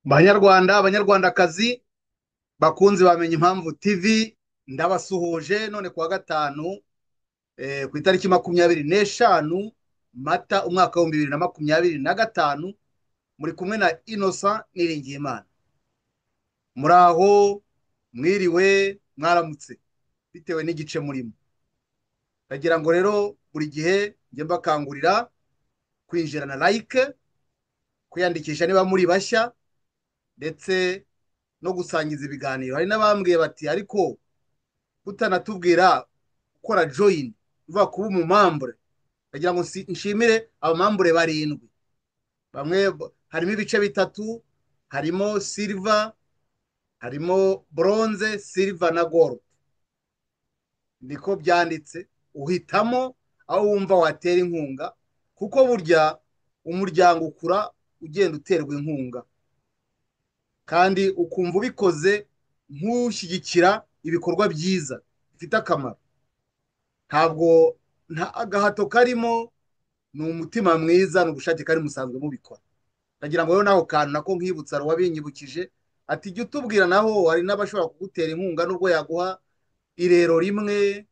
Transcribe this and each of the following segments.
Banyarwanda, abanyarwandakazi bakunzi bamenye impamvu TV, ndabasuhuje none kuwa gatanu ku itariki 25 Mata umwaka wa 2025, muri kumwe na Innocent Niringiyimana. Muraho, mwiriwe, mwaramutse bitewe n'igice murimo. Ndagira ngo rero buri gihe njye mbakangurira kwinjira na like, kwiyandikisha niba muri bashya, ndetse no gusangiza ibiganiro. Hari n'abambwiye bati ariko utanatubwira gukora join uva kuba umumambure. Ndagira ngo nshimire abamambure 7. Bamwe harimo ibice bitatu, harimo silver, harimo bronze, silver na gold. Niko byanditse, uhitamo aho wumva watera inkunga, kuko burya umuryango ukura ugenda uterwa inkunga, kandi ukumva ubikoze nk'ushyigikira ibikorwa byiza bifite akamaro. Ntabwo nta agahato karimo, ni umutima mwiza, ni ubushake kari musanzwe mubikora. Ndagira ngo rero naho kantu nako nkibutsa wabinyibukije ati jya utubwira, naho hari n'abashobora kugutera inkunga nubwo yaguha irero rimwe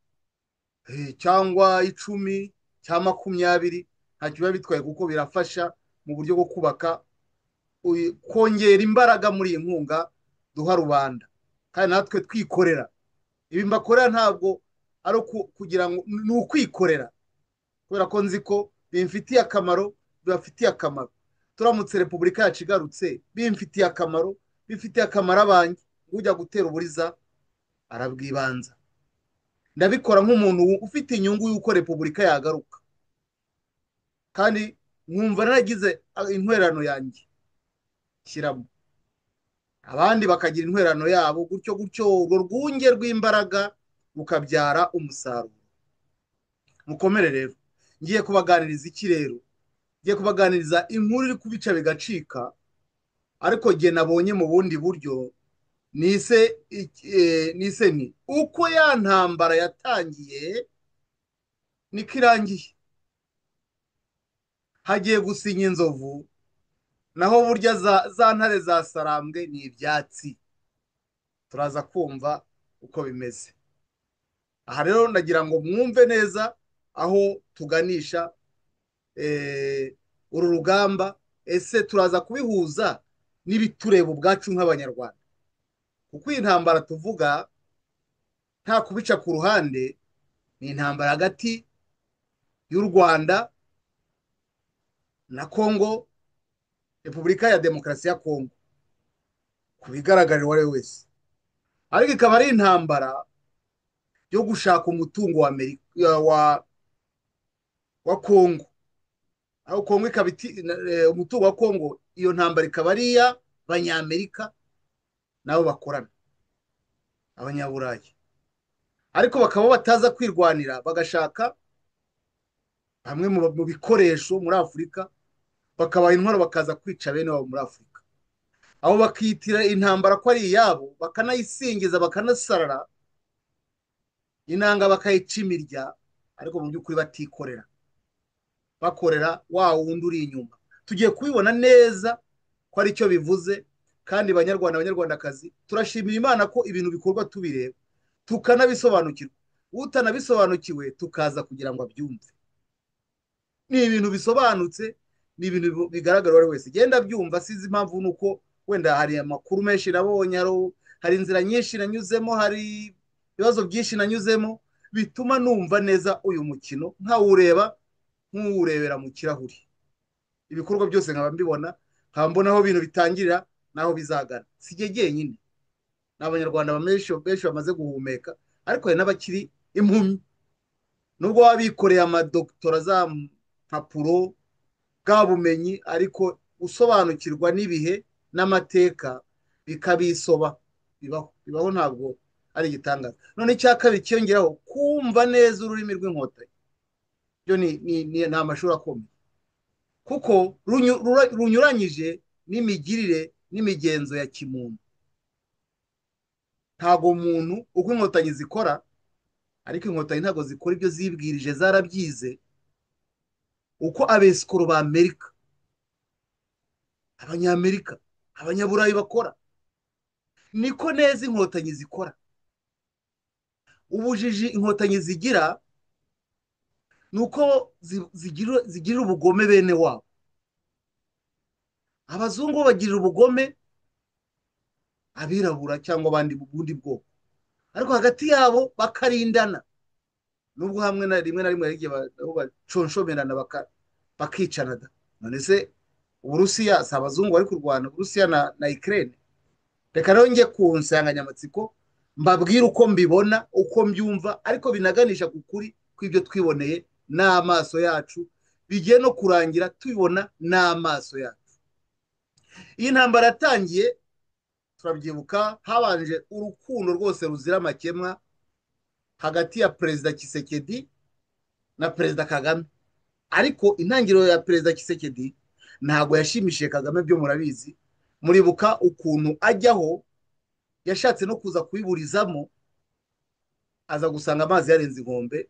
cyangwa 10 cyangwa 20, ntacyo biba bitwaye, kuko birafasha mu buryo bwo kubaka, kongera imbaraga muri iyi nkunga duha rubanda, kandi natwe twikorera. Ibi mbakorera ntabwo ari kugira ngo ni ukwikorera, kubera ko nzi ko bimfitiye akamaro, bibafitiye akamaro. Turamutse Repubulika yacu igarutse, bimfitiye akamaro, bifitiye akamaro abanjye. Ujya gutera uburiza arabwibanza. Ndabikora nk'umuntu ufite inyungu y'uko Repubulika yagaruka, kandi nkumva naragize intwerano yanjye shyiramo, abandi bakagira intwerano yabo, gutyo gutyo urwo rwunge rw'imbaraga rukabyara umusaruro. Mukomere rero. Ngiye kubaganiriza iki rero? Ngiye kubaganiriza inkuru iri kubica bigacika, ariko jye nabonye mu bundi buryo. Nise ni uko ya ntambara yatangiye niko irangiye. Hagiye gusinya inzovu, naho burya za ntare za Sarambwe ni ibyatsi. Turaza kumva uko bimeze. Aha rero ndagira ngo mwumve neza aho tuganisha uru rugamba. Ese turaza kubihuza n'ibitureba ubwacu nk'abanyarwanda, kuko iyi ntambara tuvuga nta kubica ku ruhande, ni intambara hagati y'u Rwanda na Kongo, Repubulika ya Demokarasi ya Kongo, ku bigaragarira uwo ari we wese. Ariko ikaba ari intambara yo gushaka umutungo wa Amerika, wa Kongo. Aho Kongo ikaba umutungo wa Kongo, iyo ntambara ikaba ari iy'Abanyamerika nabo bakorana, Abanyaburayi. Ariko bakaba bataza kwirwanira, bagashaka bamwe mu bikoresho muri Afurika, bakabaha intwaro bakaza kwica bene wabo muri Afurika. Aho bakitira intambara ko ari iyabo, bakanayisingiza, bakanasarara inanga, bakayica imirya, ariko mu by'ukuri batikorera, bakorera wa wundi uri inyuma. Tugiye kubibona neza ko ari cyo bivuze. Kandi Banyarwanda, Abanyarwandakazi, turashimira Imana ko ibintu bikorwa tubireba, tukanabisobanukirwa. Utanabisobanukiwe tukaza kugira ngo abyumve. Ni ibintu bisobanutse, ni ibintu bigaragara wari wese genda byumva. Sizi impamvu nuko wenda hari amakuru menshi nabonye, hari inzira nyinshi nanyuzemo, hari ibibazo byinshi nanyuzemo, bituma numva neza uyu mukino nkawureba nk'uwurebera mu kirahuri, ibikorwa byose nkaba mbibona, nkaba mbona aho ibintu bitangirira n'aho bizagana. si jye jyenyine, ni abanyarwanda benshi benshi bamaze guhumeka, ariko hari n'abakiri impumyi, nubwo baba bikoreye amadokutora za mpapuro, bwa bumenyi, ariko gusobanukirwa n'ibihe n'amateka bikabisoba. Bibaho ntabwo ari igitangaza. none icya kabiri cyiyongeraho kumva neza ururimi rw'inkotanyi, byo ni amashuri akomeye, kuko runyuranyije n'imigirire n'imigenzo ya kimuntu. ntabwo umuntu uko inkotanyi zikora, ariko inkotanyi ntabwo zikora ibyo zibwirije, zarabyize. uko abesikoro ba Amerika, abanyamerika, abanyaburayi bakora, niko neza inkotanyi zikora. ubujiji inkotanyi zigira ni uko zigirira ubugome bene wabo. abazungu bagirira ubugome abirabura cyangwa abandi mu bundi bwoko, ariko hagati yabo bakarindana, nubwo hamwe na rimwe hari igihe baconshomerana bakicana da. none se uburusiya si abazungu bari kurwana, uburusiya na Ukraine? reka rero njye ku nsanganyamatsiko mbabwire uko mbibona, uko mbyumva, ariko binaganisha ku kuri kw'ibyo twiboneye n'amaso yacu, bigiye no kurangira tubibona n'amaso yacu. iyi ntambara yatangiye, turabyibuka, habanje urukundo rwose ruzira amakemwa hagati ya perezida Tshisekedi na perezida Kagame. ariko intangiriro ya perezida Tshisekedi ntabwo yashimishije Kagame, byo murabizi. muribuka ukuntu ajyaho yashatse no kuza kubiburizamo, aza gusanga amazi yarenze inkombe,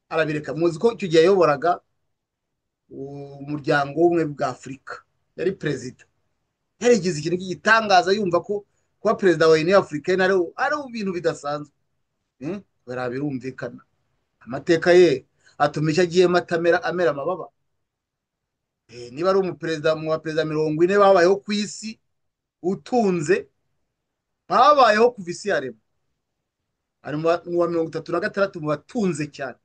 arabireka. muzi ko icyo gihe yayoboraga umuryango w'ubumwe bwa Afurika, yari perezida, yarigize ikintu cy'igitangaza, yumva ko kuba perezida wa Union Africaine ari ibintu bidasanzwe. birumvikana, amateka ye atuma icyo agiyemo amera amababa. niba ari umuperezida mu baperezida 40 babayeho ku isi utunze, babayeho kuva isi yaremwa, ari mu wa 36 mu batunze cyane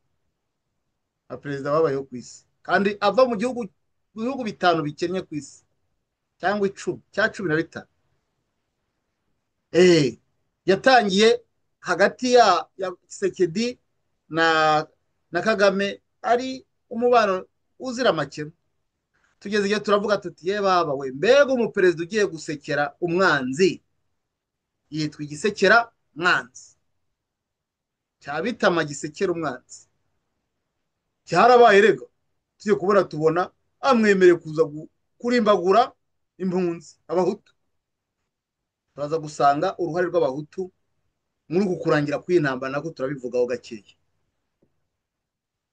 abaperezida babayeho ku isi, kandi ava mu bihugu 5 bikennye ku isi, cyangwa 10 cyangwa 15. yatangiye hagati ya Tshisekedi na Kagame ari umubano uzira amakemwa. tugeze igihe turavuga tuti ye baba we, mbega umuperezida ugiye gusekera umwanzi yitwa igisekera mwanzi, cyabitama gisekera umwanzi. cyarabaye rega, tugiye kubona tubona amwemereye kuza kurimbagura impunzi abahutu. turaza gusanga uruhare rw'abahutu muri uku kurangira kw'iyi ntambara nako turabivugaho gakeya.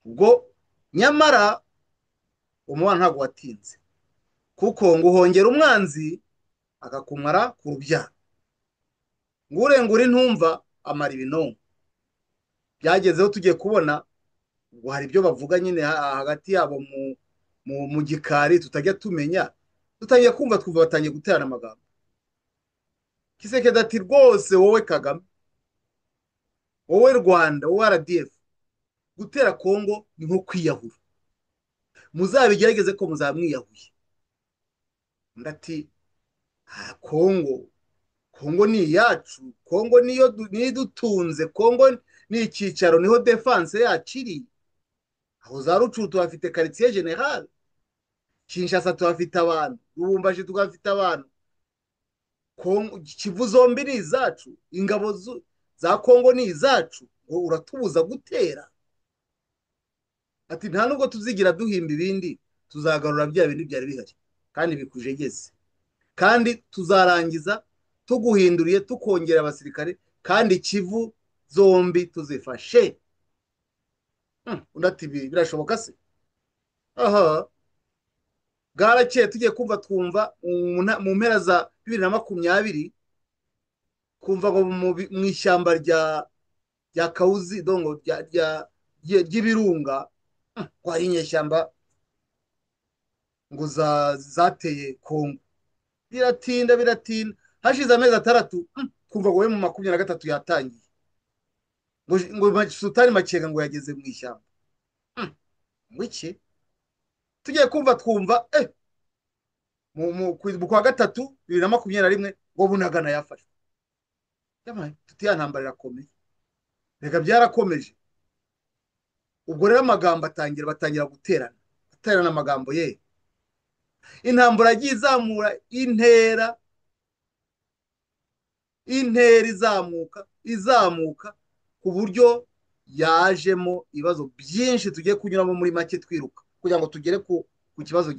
ubwo nyamara umubano ntabwo watinze, kuko ngo uhongera umwanzi akakumara ku rubyaro, ngo urengura intumva amara ibinonko. byagezeho tugiye kubona, ubwo hari ibyo bavuga nyine hagati yabo mu gikari tutajya tumenya, tutangiye kumva twumva batangiye guterana amagambo. Tshisekedi ati rwose wowe Kagame, wowe Rwanda, wowe RDF, gutera Kongo ni nko kwiyahura, muzabigerageze ko muzamwiyahuye. ndati Kongo ni iyacu, Kongo niyo nidutunze, Kongo ni icyicaro, niho defense yacu iri. aho za Rucuru tuhafite quartier general, Kinshasa tuhafite abantu, Lubumbashi tuhafite abantu, Kivu zombi ni izacu, ingabo za Kongo ni izacu, ngo uratubuza gutera? ati nta nubwo tuzigira duhimba ibindi, tuzagarura bya bindi byari bihari kandi bikujegeze, kandi tuzarangiza tuguhinduriye, tukongera abasirikare, kandi Kivu zombi tuzifashe. undi ati birashoboka se? aha, bwarakeye tugiye kumva twumva mu mpera za 2020, kumva ngo mu ishyamba rya Kauzi dongo ry'ibirunga, ko hari inyeshyamba ngo zateye Kongo. biratinda, hashize amezi 6, twumva ngo we mu 23 yatangiye, ngo Sultani Makenga ngo yageze mu ishyamba. ngo iki tugiye kumva twumva mu kwa gatatu 2021 ngo Bunagana yafashwe. Tuti ya ntambara irakomeye, reka byarakomeje. Ubwo rero amagambo batangira guterana amagambo ye. Intambara yagiye izamura intera izamuka ku buryo yajemo ibibazo byinshi tugiye kunyuramo muri make twiruka kugira ngo tugere ku kibazo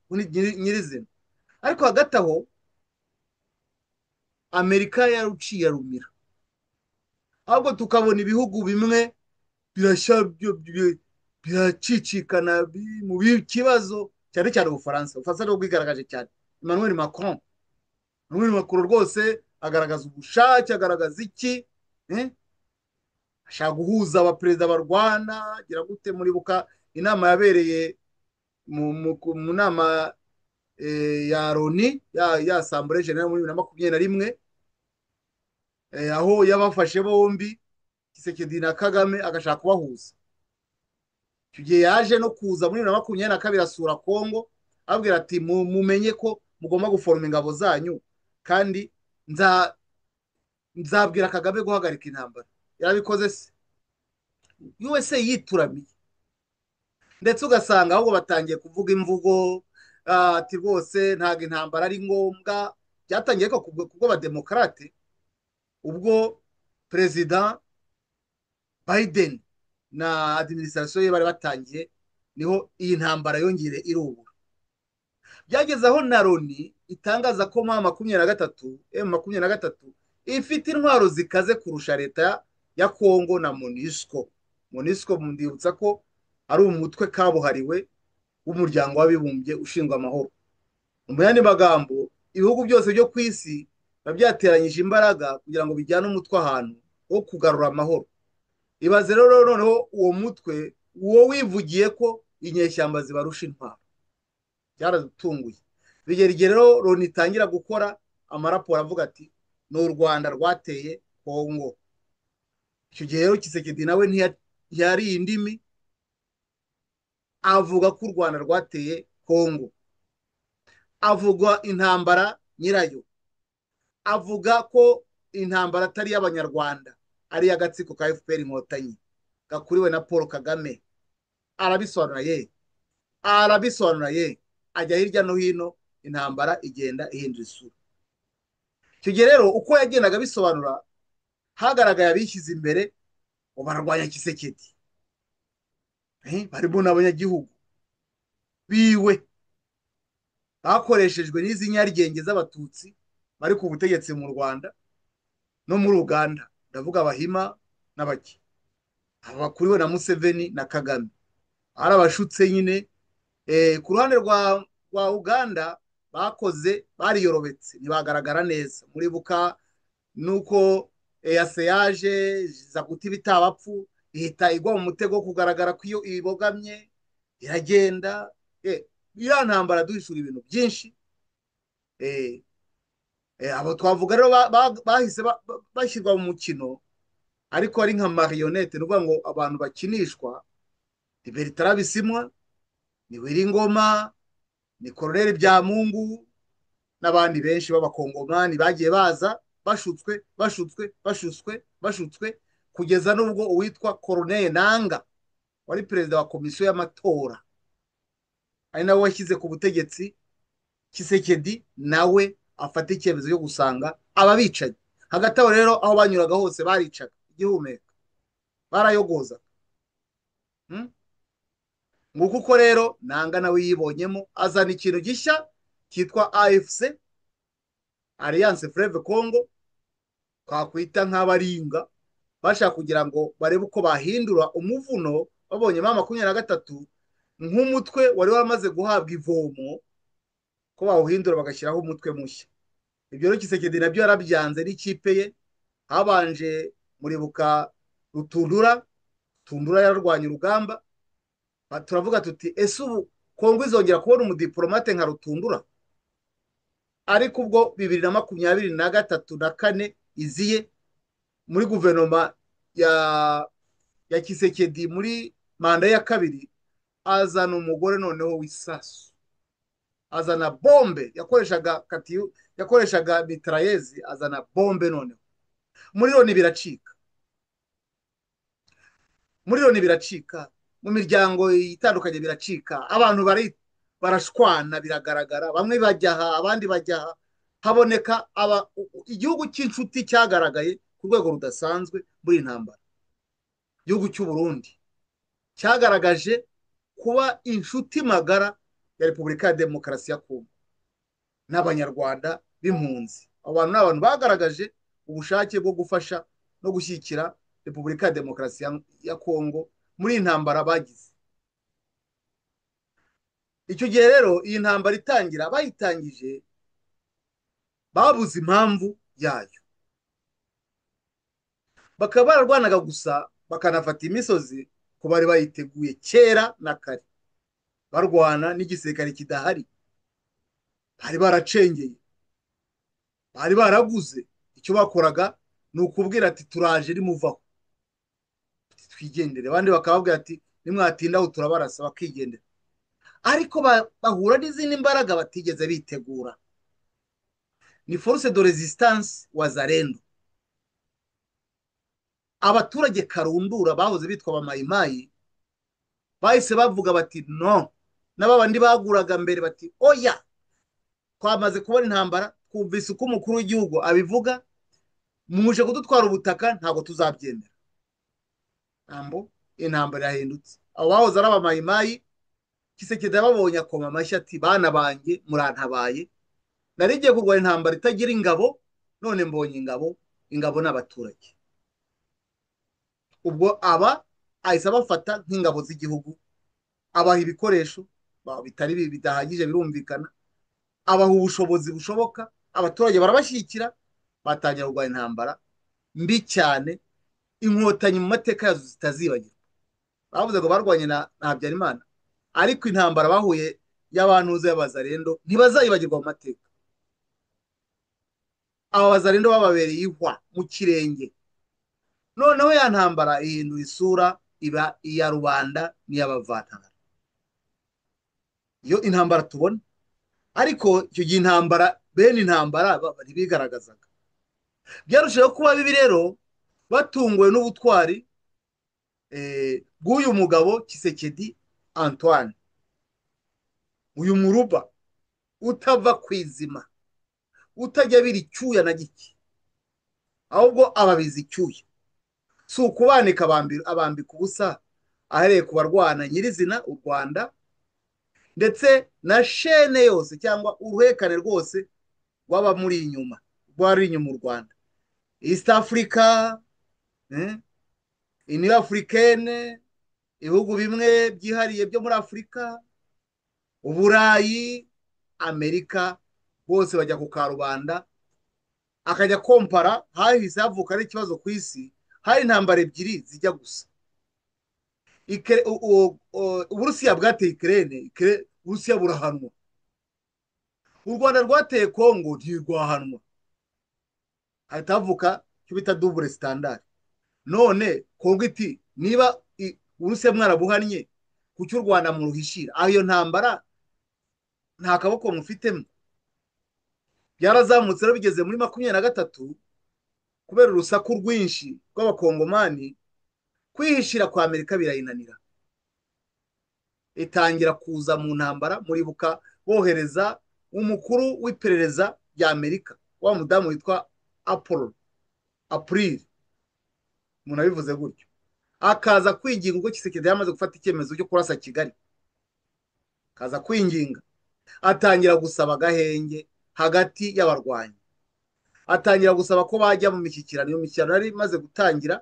nyirizina. Ariko hagati aho Amerika yaruciye arumira, ahubwo tukabona ibihugu bimwe biracicikana mu kibazo, cyane cyane Ubufaransa niho bwigaragaje cyane. Emmanuel Macron rwose agaragaza ubushake, agaragaza iki ashaka guhuza abaperezida barwana gira gute. muribuka inama yabereye mu nama ya Loni ya Assemblée Générale muri 2021 aho yabafashe bombi Tshisekedi na Kagame agashaka kubahuza. Icyo gihe yaje no kuza muri 2022 asura Kongo abwira ati mumenye ko mugomba guforma ingabo zanyu kandi nzabwira Kagame guhagarika intambara. Yarabikoze se? USA yituramiye, ndetse ugasanga ahubwo batangiye kuvuga imvugo ati rwose ntabwo intambara ari ngombwa. Byatangiye ko kubwo abademokarate, ubwo perezida Biden na administration ye bari batangiye, niho iyi ntambara yongere irubura. Byageze aho na Loni itangaza ko M23 ifite intwaro zikaze kurusha leta ya Kongo na MONUSCO. Ndibutsa ko ari umutwe kabuhariwe w'umuryango w'abibumbye ushinzwe amahoro. Mu yandi magambo, ibihugu byose byo ku isi byateranyije imbaraga kugira ngo bijyane umutwe ahantu wo kugarura amahoro. Ibaze rero noneho uwo mutwe wivugiye ko inyeshyamba zibarusha intwaro, byaradutunguye. Bigera igihe rero Loni itangira gukora amaraporo avuga ati ni u Rwanda rwateye Kongo. Icyo gihe rero Tshisekedi nawe ntiyari indimi, avuga ko u Rwanda rwateye Kongo, avuga intambara nyirayo, avuga ko intambara atari y'Abanyarwanda, ari y'agatsiko ka FPR Inkotanyi gakuriwe na Paul Kagame. Arabisobanura ye ajya hirya no hino, intambara igenda ihindura isura. Icyo gihe rero uko yagendaga abisobanura, hagaragaye abishyize imbere ngo bararwanya Tshisekedi, barimo n'abanyagihugu biwe bakoreshejwe n'izi nyaryenge z'abatutsi bari ku butegetsi mu Rwanda no muri Uganda. Ndavuga Abahima n'Abaki, abakuriwe na Museveni na Kagame. Arabashutse nyine. Ku ruhande rwa Uganda bariyorobetse, ntibagaragara neza. Muribuka nuko yaje za guta ibitabapfu, ihita igwa mu mutego wo kugaragara ko iyo ibogamye iragenda. Iriya ntambara duhishura ibintu byinshi. Abo twavuga rero bahise bashyirwa mu mukino, ariko ari nka marionette, ni ukuvuga ngo abantu bakinishwa. Ni Bertrand Bisimwa, ni Wiringoma, ni Colonel Byamungu n'abandi benshi b'abakongomani bagiye baza bashutswe kugeza n'ubwo uwitwa Colonel Nanga wari perezida wa komisiyo y'amatora ari nawe washyize ku butegetsi Tshisekedi, nawe afata icyemezo cyo gusanga aba bicanyi. Hagati aho rero aho banyuraga hose baricaga igihumeka, barayogoza. Nguko uko rero Nanga nawe yibonyemo, azana ikintu gishya cyitwa AFC, Alliance Fleuve Congo, twakwita nk'abaringa, bashaka kugira ngo barebe uko bahindura umuvuno. Babonye M23 nk'umutwe wari wamaze guhabwa ivomo, ko bawuhindura bagashyiraho umutwe mushya. Ibyo rero Tshisekedi nabyo yarabyanze n'ikipe ye. Habanje muribuka Rutundura yararwanya urugamba. Turavuga tuti ese ubu Kongo izongera kubona umudiplomate nka Rutundura? Ariko ubwo 2023 na 4 iziye muri guverinoma ya Tshisekedi muri manda ya kabiri, azana umugore noneho w'isasu, azana bombe, yakoreshaga mitrayezi, azana bombe noneho muri loni biracika, muri loni biracika, mu miryango itandukanye biracika, abantu barashwana, biragaragara, bamwe bajya aha abandi bajya aha, haboneka igihugu cy'inshuti cyagaragaye ku rwego rudasanzwe muri iyi ntambara. Igihugu cy'u Burundi cyagaragaje kuba inshuti magara ya Repubulika ya Demokarasi ya Kongo n'abanyarwanda b'impunzi. Abo bantu ni abantu bagaragaje ubushake bwo gufasha no gushyigikira Repubulika ya Demokarasi ya Kongo muri iyi ntambara bagize. Icyo gihe rero iyi ntambara itangira, bayitangije babuze impamvu yayo, bakaba bararwanaga gusa bakanafata imisozi ko bari bayiteguye kera na kare, barwana n'igisirikare kidahari, bari baracengeye, bari baraguze. Icyo bakoraga ni ukubwira ati turaje rimuvaho twigendere, abandi bakababwira ati nimwatindaho turabarasa, bakigendera. Ariko bahura n'izindi mbaraga batigeze bitegura, ni force de resistance wazalendo, abaturage karundura bahoze bitwa abamayimayi, bahise bavuga bati no, n'abandi baguraga mbere bati oya, twamaze kubona intambara, twumvise uko umukuru w'igihugu abivuga, muje kudutwara ubutaka, ntabwo tuzabyemera. Intambara irahindutse. Abo bahoze ari abamayimayi, Kisekedi babonye akoma amashyi ati bana banjye murantabaye, nari ngiye kurwanya intambara itagira ingabo, none mbonye ingabo, ingabo n'abaturage. Ubwo ahise abafata nk'ingabo z'igihugu, abaha ibikoresho bitari bidahagije birumvikana, abaha ubushobozi bushoboka, abaturage barabashyigikira, batangira kurwanya intambara mbi cyane inkotanyi mu mateka yazo zitazibagirwa. Bavuze ngo barwanye na Habyarimana, ariko intambara bahuye y'abantuze y'abazarendo ntibazayibagirwa mu mateka. Aba bazarendo bababereye ihwa mu kirenge. Noneho ya ntambara ihindura isura, iba iya rubanda n'iy'abavantara. Iyo intambara tubona, ariko icyo gihe intambara, bene intambara ntibigaragazaga. Byarushaho kuba bibi rero, batunguwe n'ubutwari bw'uyu mugabo Kisekedi Antoine, uyu muruba utava ku izima, utajya biri icyuya na gike, ahubwo ababizi icyuya. Si ukubanika abambika ubusa, ahereye ku barwana nyirizina u Rwanda, ndetse na shene yose cyangwa uruhekane rwose rwaba muri inyuma, rwari inyuma u Rwanda, East Africa, Union Africaine, ibihugu bimwe byihariye byo muri Afurika, Uburayi, Amerika, bose bajya ku karubanda, akajya kompara. Hahise havuka ari ikibazo ku isi, hari intambara ebyiri zijya gusa. Uburusiya bwateye Ukraine, Uburusiya burahanwa. U Rwanda rwateye Kongo, ntirwahanwa. Hahita havuka icyo bita double standard. None Kongo iti niba Uburusiya mwarabuhannye, kuki u Rwanda muruhishira? Aho iyo ntambara nta kaboko mufitemo. Byarazamutse rero bigeze muri 23, kubera urusaku rwinshi rw'abakongomani, kwihishira kwa Amerika birayinanira, itangira kuza mu ntambara. Muribuka bohereza umukuru w'iperereza rya Amerika, wa mudamu witwa April, umuntu abivuze gutyo, akaza kwinginga ubwo Kisekedi yamaze gufata icyemezo cyo kurasa Kigali, akaza kwinginga, atangira gusaba agahenge hagati y'abarwanyi, atangira gusaba ko bajya mu mishyikirano. Iyo mishyikirano yari imaze gutangira,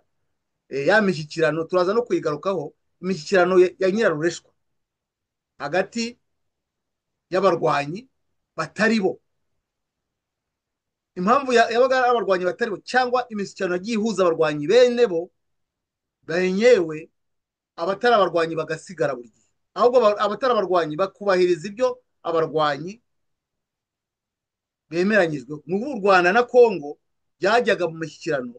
ya mishyikirano turaza no kuyigarukaho, imishyikirano ya Nyirarureshwa hagati y'abarwanyi batari bo. Impamvu yabaga ari abarwanyi batari bo, cyangwa imishyikirano yagiye ihuza abarwanyi bene bo benyewe, abatari abarwanyi bagasigara buri gihe, ahubwo abatari abarwanyi bakubahiriza ibyo abarwanyi bemeranyijwe. N'ubu u Rwanda na Kongo byajyaga mu mishyikirano,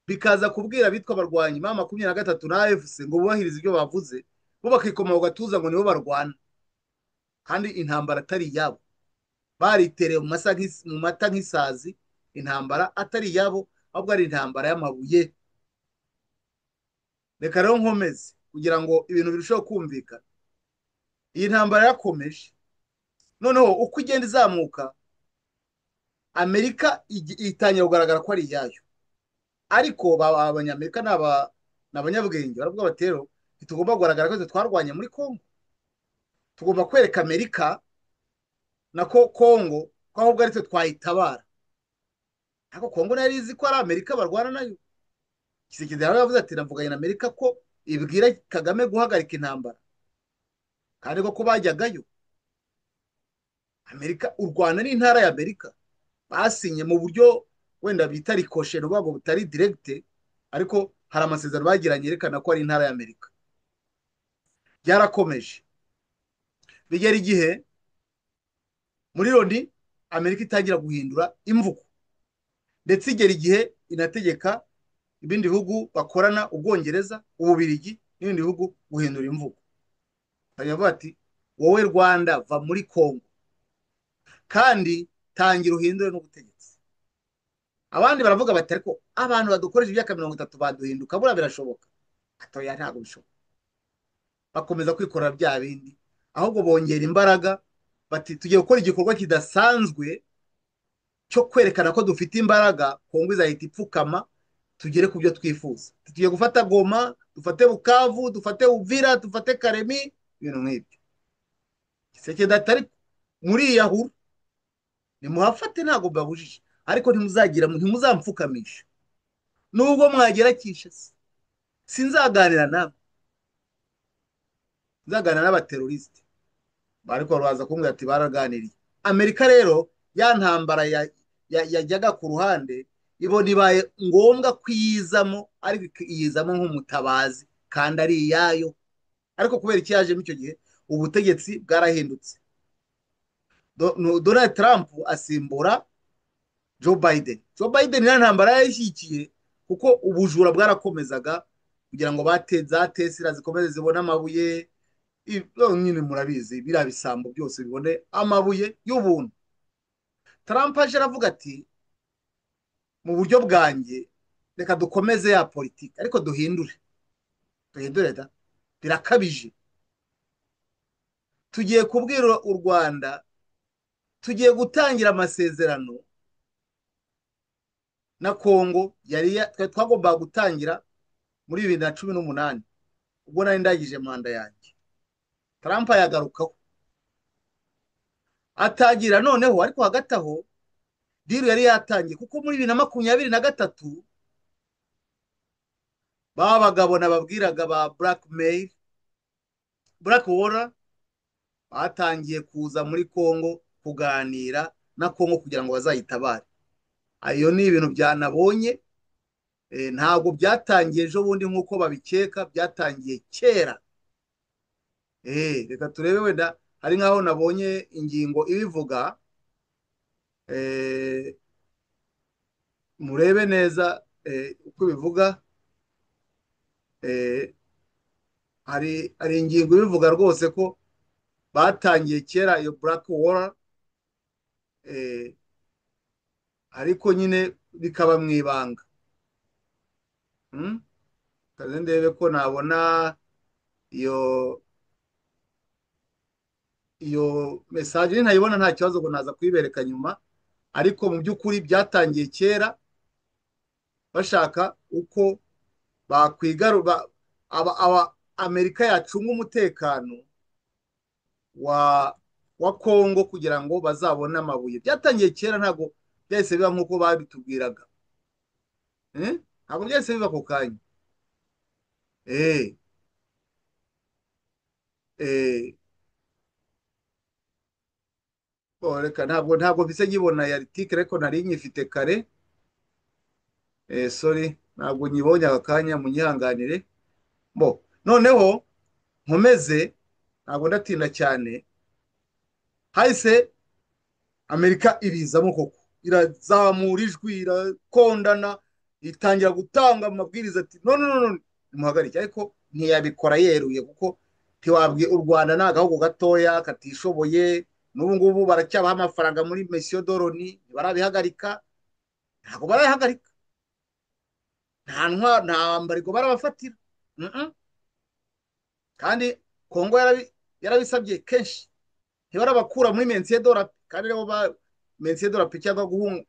bikaza kubwira abitwa abarwanyi ma 23 na AFC ngo bubahirize ibyo bavuze, bo bakikoma ku gatuza ngo nibo barwana, kandi intambara atari iyabo, baritereye mu mata nk'isazi, intambara atari iyabo, ahubwo ari intambara y'amabuye. reka rero nkomeze kugira ngo ibintu birusheho kumvikana. iyi ntambara yarakomeje, noneho uko igenda izamuka, amerika itangira kugaragara ko ari iyayo, ariko abanyamerika ni abanyabwenge, baravuga bati rero ntitugomba kugaragara ko twarwanye muri kongo, tugomba kwereka amerika na kongo ko ahubwo ari twe twayitabara. ariko kongo nayo izi ko ari amerika barwana nayo. Kisekedi rero yavuze ati navuganye na amerika ko ibwira kagame guhagarika intambara, kandi koko bajyagayo. amerika, u rwanda ni intara ya amerika, basinye mu buryo wenda bita rikoshe, rwabo butari direkite, ariko hari amasezerano bagiranye yerekana ko ari intara ya amerika. byarakomeje bigera igihe muri loni amerika itangira guhindura imvugo, ndetse igera igihe inategeka ibindi bihugu bakorana, ubwongereza, ububirigi n'ibindi bihugu guhindura imvugo. baravuga ati wowe rwanda va muri kongo, kandi tangira uhindure n'ubutegetsi. abandi baravuga bati ariko abantu badukoresha imyaka 30 baduhinduka, buriya birashoboka? atoya, ntabwo bishoboka. bakomeza kwikorera bya bindi, ahubwo bongera imbaraga, bati tugiye gukora igikorwa kidasanzwe cyo kwerekana ko dufite imbaraga, kongo izahita ipfukama, tugere ku byo twifuza. tugiye gufata Goma, dufate Bukavu, dufate Uvira, dufate Karemi, ibintu nk'ibyo. Kisekedi atari muri yahuru, nimuhafate, ntabwo babujije, ariko ntimuzamfukamisha. nubwo mwagera Kinshasa, sinzaganira namwe, nzaganira n'abaterorisite. ariko baza kumbwira ati baraganiriye. amerika rero ya ntambara yajyaga ku ruhande, ibona ibaye ngombwa kuyizamo, ariko iyizamo nk'umutabazi, kandi ari iyayo. ariko kubera iki yajemo icyo gihe, ubutegetsi bwarahindutse. Donald Trump asimbura Joe Biden. Joe Biden nta ntambara yayishyigikiye, kuko ubujura bwarakomezaga, kugira ngo za Tesla zikomeze zibone amabuye. nyine murabizi, biriya bisambo byose bibone amabuye y'ubuntu. Trump aje aravuga ati mu buryo bwanjye reka dukomeze ya politiki, ariko duhindure da, birakabije. tugiye kubwira u Rwanda, tugiye gutangira amasezerano na Kongo, twagombaga gutangira muri 2018, ubwo nari ndagije manda yanjye. Trump yagarukaho atagira noneho, ariko hagati aho diru yari yatangiye, kuko muri 2023 baba bagabo nababwiraga ba Blackwater batangiye kuza muri Kongo kuganira na Kongo kugira ngo bazayitabare. ayo ni ibintu byanabonye, ntabwo byatangiye ejo bundi nk'uko babikeka, byatangiye kera. reka turebe, wenda hari nk'aho nabonye ingingo ibivuga, murebe neza uko bivuga. hari ingingo ibivuga rwose ko batangiye kera iyo Blackwater, ariko nyine bikaba mu ibanga. kaze ndebe ko nabona iyo message, ntayibona nta kibazo, ngo naza kuyibereka nyuma. ariko mu by'ukuri byatangiye kera, bashaka uko bakwigarura Amerika yacunga umutekano wa Kongo, kugira ngo bazabone amabuye. byatangiye kera, ntabwo byahise biba nk'uko babitubwiraga. ntabwo byahise biba ako kanya. reka ntabwo mvise nkibona ya article, ariko nari nyifite kare. sorry, ntabwo nyibonye aka kanya, munyihanganire. noneho nkomeze, ntabwo ndatinda cyane. hahise Amerika irizamo koko, irazamura ijwi, irakondana, itangira gutanga amabwiriza ati no, nimuhagarike. ariko ntiyabikora yeruye, kuko ntiwabwiye u Rwanda ni agahugu gatoya katishoboye, n'ubu ngubu baracyabaha amafaranga muri mesiyo doroni ntibarabihagarika, ntabwo barabihagarika, nta mbariko barabafatira. kandi kongo yarabisabye kenshi, ntibarabakura muri mensiye dorapi, kandi rero mensiye dorapi cyangwa guhunga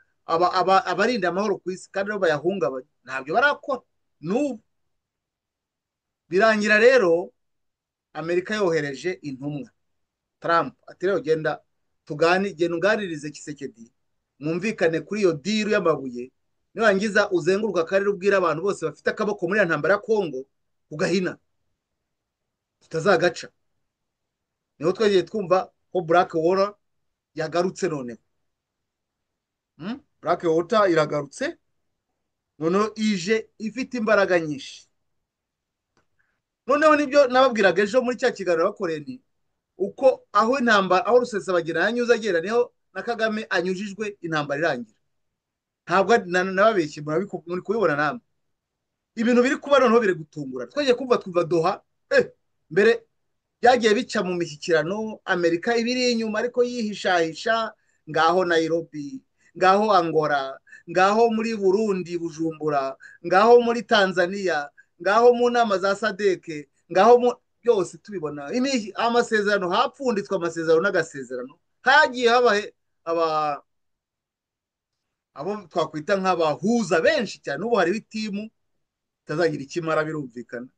abarinda amahoro ku isi, kandi rero bayahungabanya ntabyo barakora n'ubu. Birangira rero amerika yohereje intumwa Trump ati rero genda uganirize Kisekedi mwumvikane kuri iyo diru y'amabuye, nirangiza uzenguruka akarere ubwira abantu bose bafite akaboko muri ya ntambara ya Kongo ugahina tutazagaca. Niho twagiye twumva ko Black Water yagarutse noneho. Black Water iragarutse noneho ije ifite imbaraga nyinshi. Noneho nibyo nababwiraga ejo muri cya kiganiro bakoreye, ni uko aho intambara, aho Rusesabagina yanyuze agera niho na Kagame anyujijwe intambara irangira. Ntabwo nababeshye, muri kubibona namwe ibintu biri kuba noneho biri gutungura. Twagiye kumva Doha mbere byagiye bica mu mishyikirano, Amerika ibiri inyuma ariko yihishahisha, ngaho Nairobi, ngaho Angola, ngaho muri Burundi Bujumbura, ngaho muri Tanzania, ngaho mu nama za Sadeke, ngaho byose tubibona amasezerano, hapfunditswe amasezerano n'agasezerano, hagiye haba abo twakwita nk'abahuza benshi cyane. Ubu hariho itimu itazagira ikimara, birumvikana.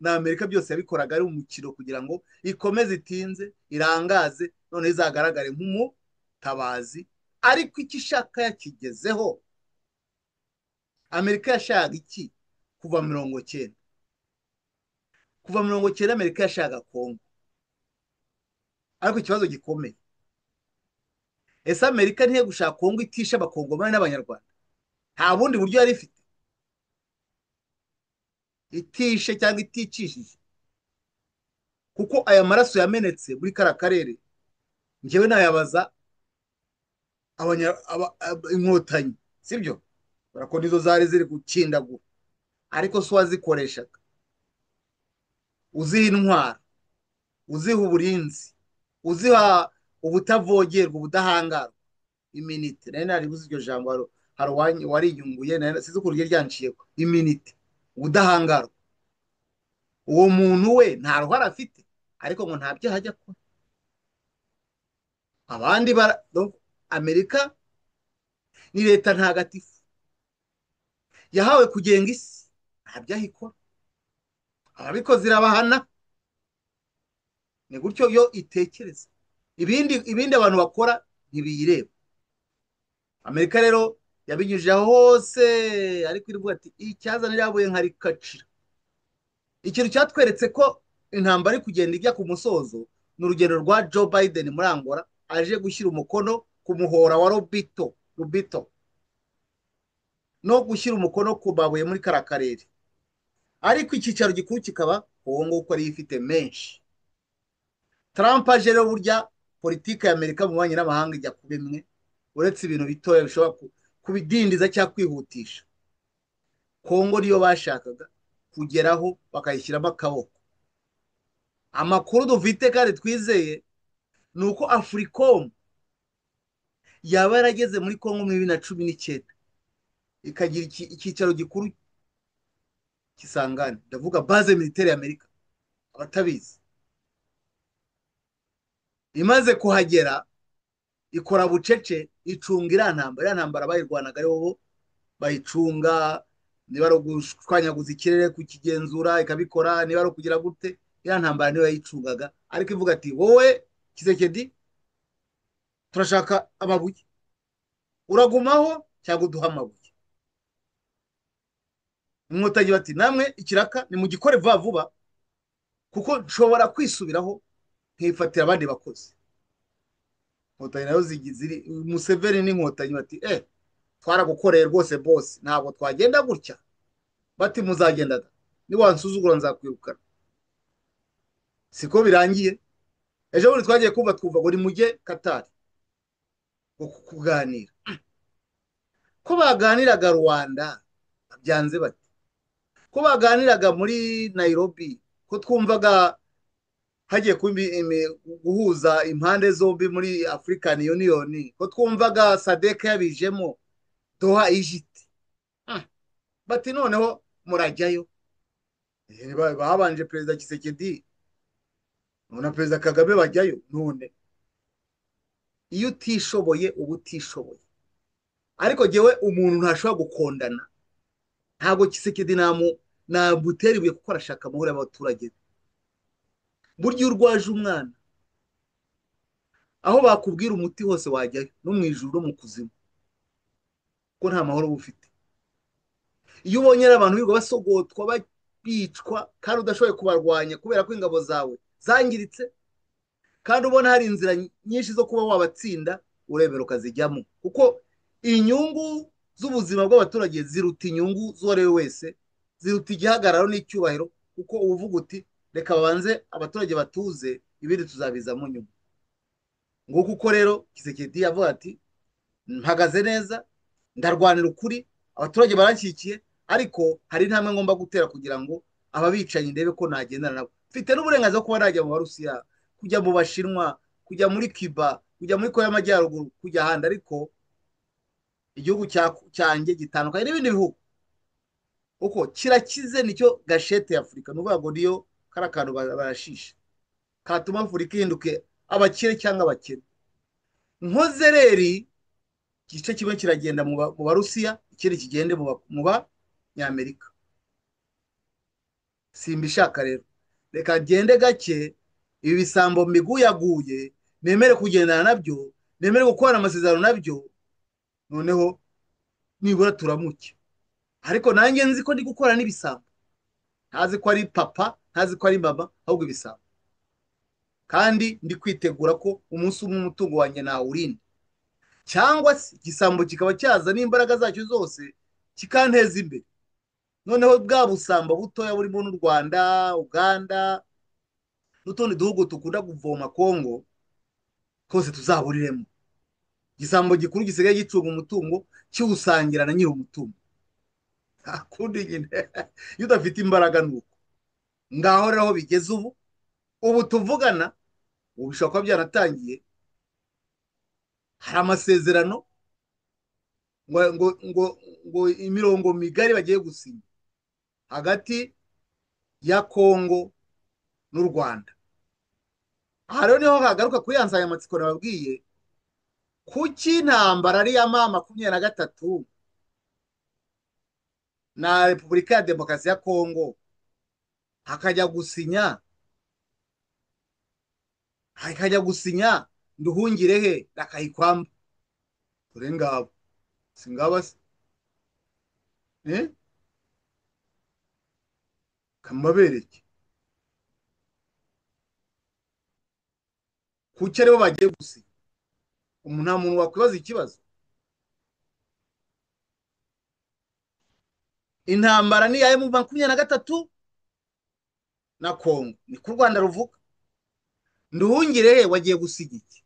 na Amerika byose yabikoraga ari umukino kugira ngo ikomeze itinze irangaze, none izagaragare nk'umutabazi, ariko icyo ishaka yakigezeho. Amerika yashaka iki kuva 1990? Kuva 1990 Amerika yashaka Kongo, ariko ikibazo gikomeye, ese Amerika ntiye gushaka Kongo itisha abakongomani n'abanyarwanda? Nta bundi buryo yari ifite itishe cyangwa iticishije? Kuko aya maraso yamenetse muri kara karere, njyewe nayabaza inkotanyi, sibyo? Barako nizo zari ziri gukindagura, ariko so wazikoreshaga uziha intwara, uziha uburinzi, uziha ubutavogerwa, ubudahangarwa, iminite. Nari naribuze iryo jambo, hari wariyunguye, sizi ukuntu ryanciye, iminite, ubudahangarwa. Uwo muntu we nta ruhara afite, ariko ngo nta byaha ajya akora. Abandi Amerika ni leta ntagatifu yahawe kugenga isi, nta byaha ikora, ababikoze irabahana. Ni gutyo yo itekereza, ibindi abantu bakora ntibiyireba. Amerika rero yabinyujije hose, ariko irivuga ati icyazanira yabuye nkarikacira. Ikintu cyatweretse ko intambara iri kugenda ijya ku musozo ni urugendo rwa Joe Biden muri Angola, aje gushyira umukono ku muhora wa Lobito no gushyira umukono ku babuye muri kara karere, ariko icyicaro gikuru kikaba Kongo, uko ari ifite menshi. Trump aje rero, burya politiki ya Amerika mu bubanyi n'amahanga ijya kuba imwe, uretse ibintu bitoya bishobora kubidindiza cyangwa kwihutisha. Kongo niyo bashakaga kugeraho bakayishyiramo akaboko. Amakuru dufite kandi twizeye ni uko Africom yaba yarageze muri Kongo muri 2019 ikagira icyicaro gikuru Kisangani, ndavuga base militaire ya Amerika, abatabizi. Imaze kuhagera ikora bucece, icunga iriya ntambara bayirwanaga, ari bo bayicunga. Niba ari ugushwanyaguza ikirere kukigenzura ikabikora, niba ari ukugira gute, iriya ntambara niyo yayicungaga, ariko ivuga ati wowe Kisekedi turashaka amabuye, uragumaho cyangwa uduha amabuye. Inkotanyi bati namwe ikiraka ni mu gikore vuba vuba, kuko nshobora kwisubiraho nkifatira abandi bakozi. Inkotanyi nayo ziri Museveni n'inkotanyi bati twaragukoreye rwose bose, ntabwo twagenda gutya. Bati muzagendaga, niwansuzugura nzakwirukana. Siko birangiye. Ejo bundi twagiye kumva ngo ni mujye Katari kuganira. Ko baganiraga Rwanda byanze bati, ko baganiraga muri Nairobi ko twumvaga hagiye kuba guhuza impande zombi muri African Union, ko twumvaga sadek yabijemo doha ijiti. Bati noneho murajyayo. Babanje perezida Kisekedi na perezida Kagame bajyayo. None iyo utishoboye uba utishoboye. Ariko jyewe umuntu ntashobora gukondana, ntabwo Kisekedi namutera ibuye kuko arashaka amahoro y'abaturage. Burya iyo urwaje umwana, aho bakubwira umuti hose wajyayo, no mu ijuru no mu kuzimu, ko nta mahoro uba ufite. Iyo ubonye abantu birirwa basogotwa bicwa kandi udashoboye kubarwanya kubera ko ingabo zawe zangiritse, kandi ubona hari inzira nyinshi zo kuba wabatsinda, urebera ukazijyamo, kuko inyungu z'ubuzima bw'abaturage ziruta inyungu z'uwo ari we wese, ziruta igihagararo n'icyubahiro, kuko uba uvuga uti reka babanze abaturage batuze, ibindi tuzabizamo nyuma. Nguko uko rero Kisekedi yavuga ati mpagaze neza, ndarwanira ukuri, abaturage baranshyigikiye, ariko hari intambwe ngomba gutera kugira ngo aba bicanyi ndebe ko nagendana nabo. Mfite n'uburenganzira kuba najya mu Barusiya, kujya mu Bashinwa, kujya muri Cuba, kujya muri Korea y'Amajyaruguru, kujya ahandi, ariko igihugu cyanjye gitandukanye n'ibindi bihugu, uko kirakize. Nicyo gashete ya Afurika, ni ukuvuga ngo niyo kariya kantu barashisha katuma Afurika ihinduke abakire cyangwa abakene. Nkozereri igice kimwe kiragenda mu Barusiya, ikindi kigende mu Banyamerika. Simbishaka rero, reka gende gake, ibi bisambo mbiguyaguye, nemere kugendana nabyo, nemere gukorana amasezerano nabyo, noneho nibura turamuke. Ariko nanjye nzi ko ndi gukora n'ibisambo, ntazi ko ari papa, ntazi ko ari mama, ahubwo ibisambo. Kandi ndi kwitegura ko umunsi umwe umutungo wanjye nawurinda, cyangwa se igisambo kikaba cyaza n'imbaraga zacyo zose kikanteza imbere. Noneho bwa busambo butoya burimo n'u Rwanda, Uganda n'utundi duhugu dukunda kuvoma Kongo, twose tuzaburiremo. Igisambo gikuru gisigaye gicunga umutungo kiwusangira na nyiri umutungo. Kundi nyine iyo udafite imbaraga nuko. Ngaho rero aho bigeze ubu tuvugana, ubu bishobora kuba byaratangiye. Hari amasezerano ngo imirongo migari bagiye gusinya hagati ya Kongo n'u Rwanda. Aha rero niho hagaruka kuri ya nsanganyamatsiko nababwiye, kuki intambara ari iya M23 na Repubulika ya Demokarasi ya Kongo hakajya gusinya Nduhungirehe na Kayikwamba. Dore ngabo singaba se kamabereke, kuki aribo bagiye gusinya? Nta muntu wakwibaza ikibazo. Intambara ni iya M23 na Kongo, niko u Rwanda ruvuga. Nduhungirehe wagiye gusinya iki?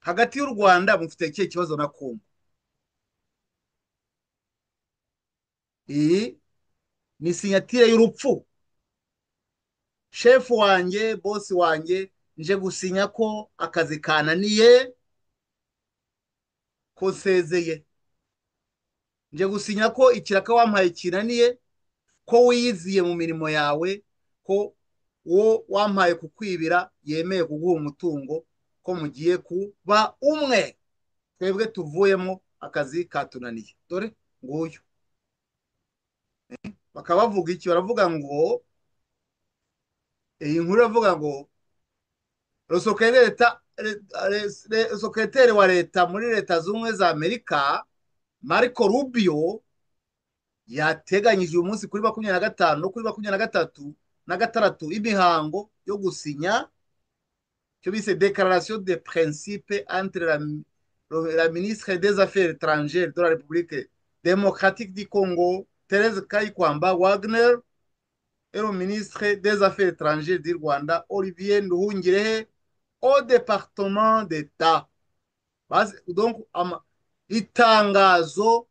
Hagati y'u Rwanda mufite ikihe kibazo na Kongo? Iyi ni sinyatire y'urupfu. Shefu wanjye, bosi wanjye, nje gusinya ko akazi kananiye, ko nsezeye. Nje gusinya ko ikiraka wampaye kinaniye, ko wiyiziye mu mirimo yawe, ko uwo wampaye kukwibira yemeye kuguha umutungo, ko mugiye kuba umwe. Twebwe tuvuyemo, akazi katunaniye. Dore nguyu. Bakaba bavuga iki? Baravuga ngo iyi nkuru iravuga ngo sekreteri wa leta muri Leta Zunze za Amerika Marco Rubio yateganyije uyu munsi kuri 25 no kuri 26 imihango yo gusinya cyo bise déclaration de principe entre la ministre des Affaires étrangères de la République démocratique du Congo Thérèse Kayikwamba Wagner et le ministre des Affaires étrangères du Rwanda Olivier Nduhungirehe au département d'État. Donc itangazo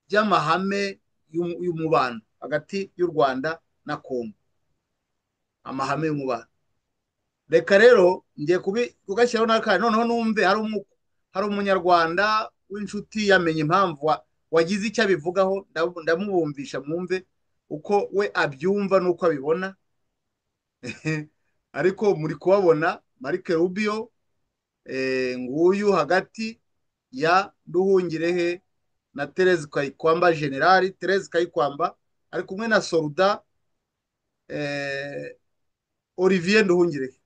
ry'amahame y'umubano hagati y'u Rwanda na Kongo, amahame y'umubano. Reka rero ngiye kugashyiraho n'akandi noneho numve hari umunyarwanda w'inshuti yamenye impamvu wagize icyo abivugaho, ndamubumvisha mwumve uko we abyumva n'uko abibona. Ariko muri kubabona Marc Rubio nguyu hagati ya Nduhungirehe na Therese Kayikwamba, General Therese Kayikwamba ari kumwe na Soruda Olivier Nduhungirehe.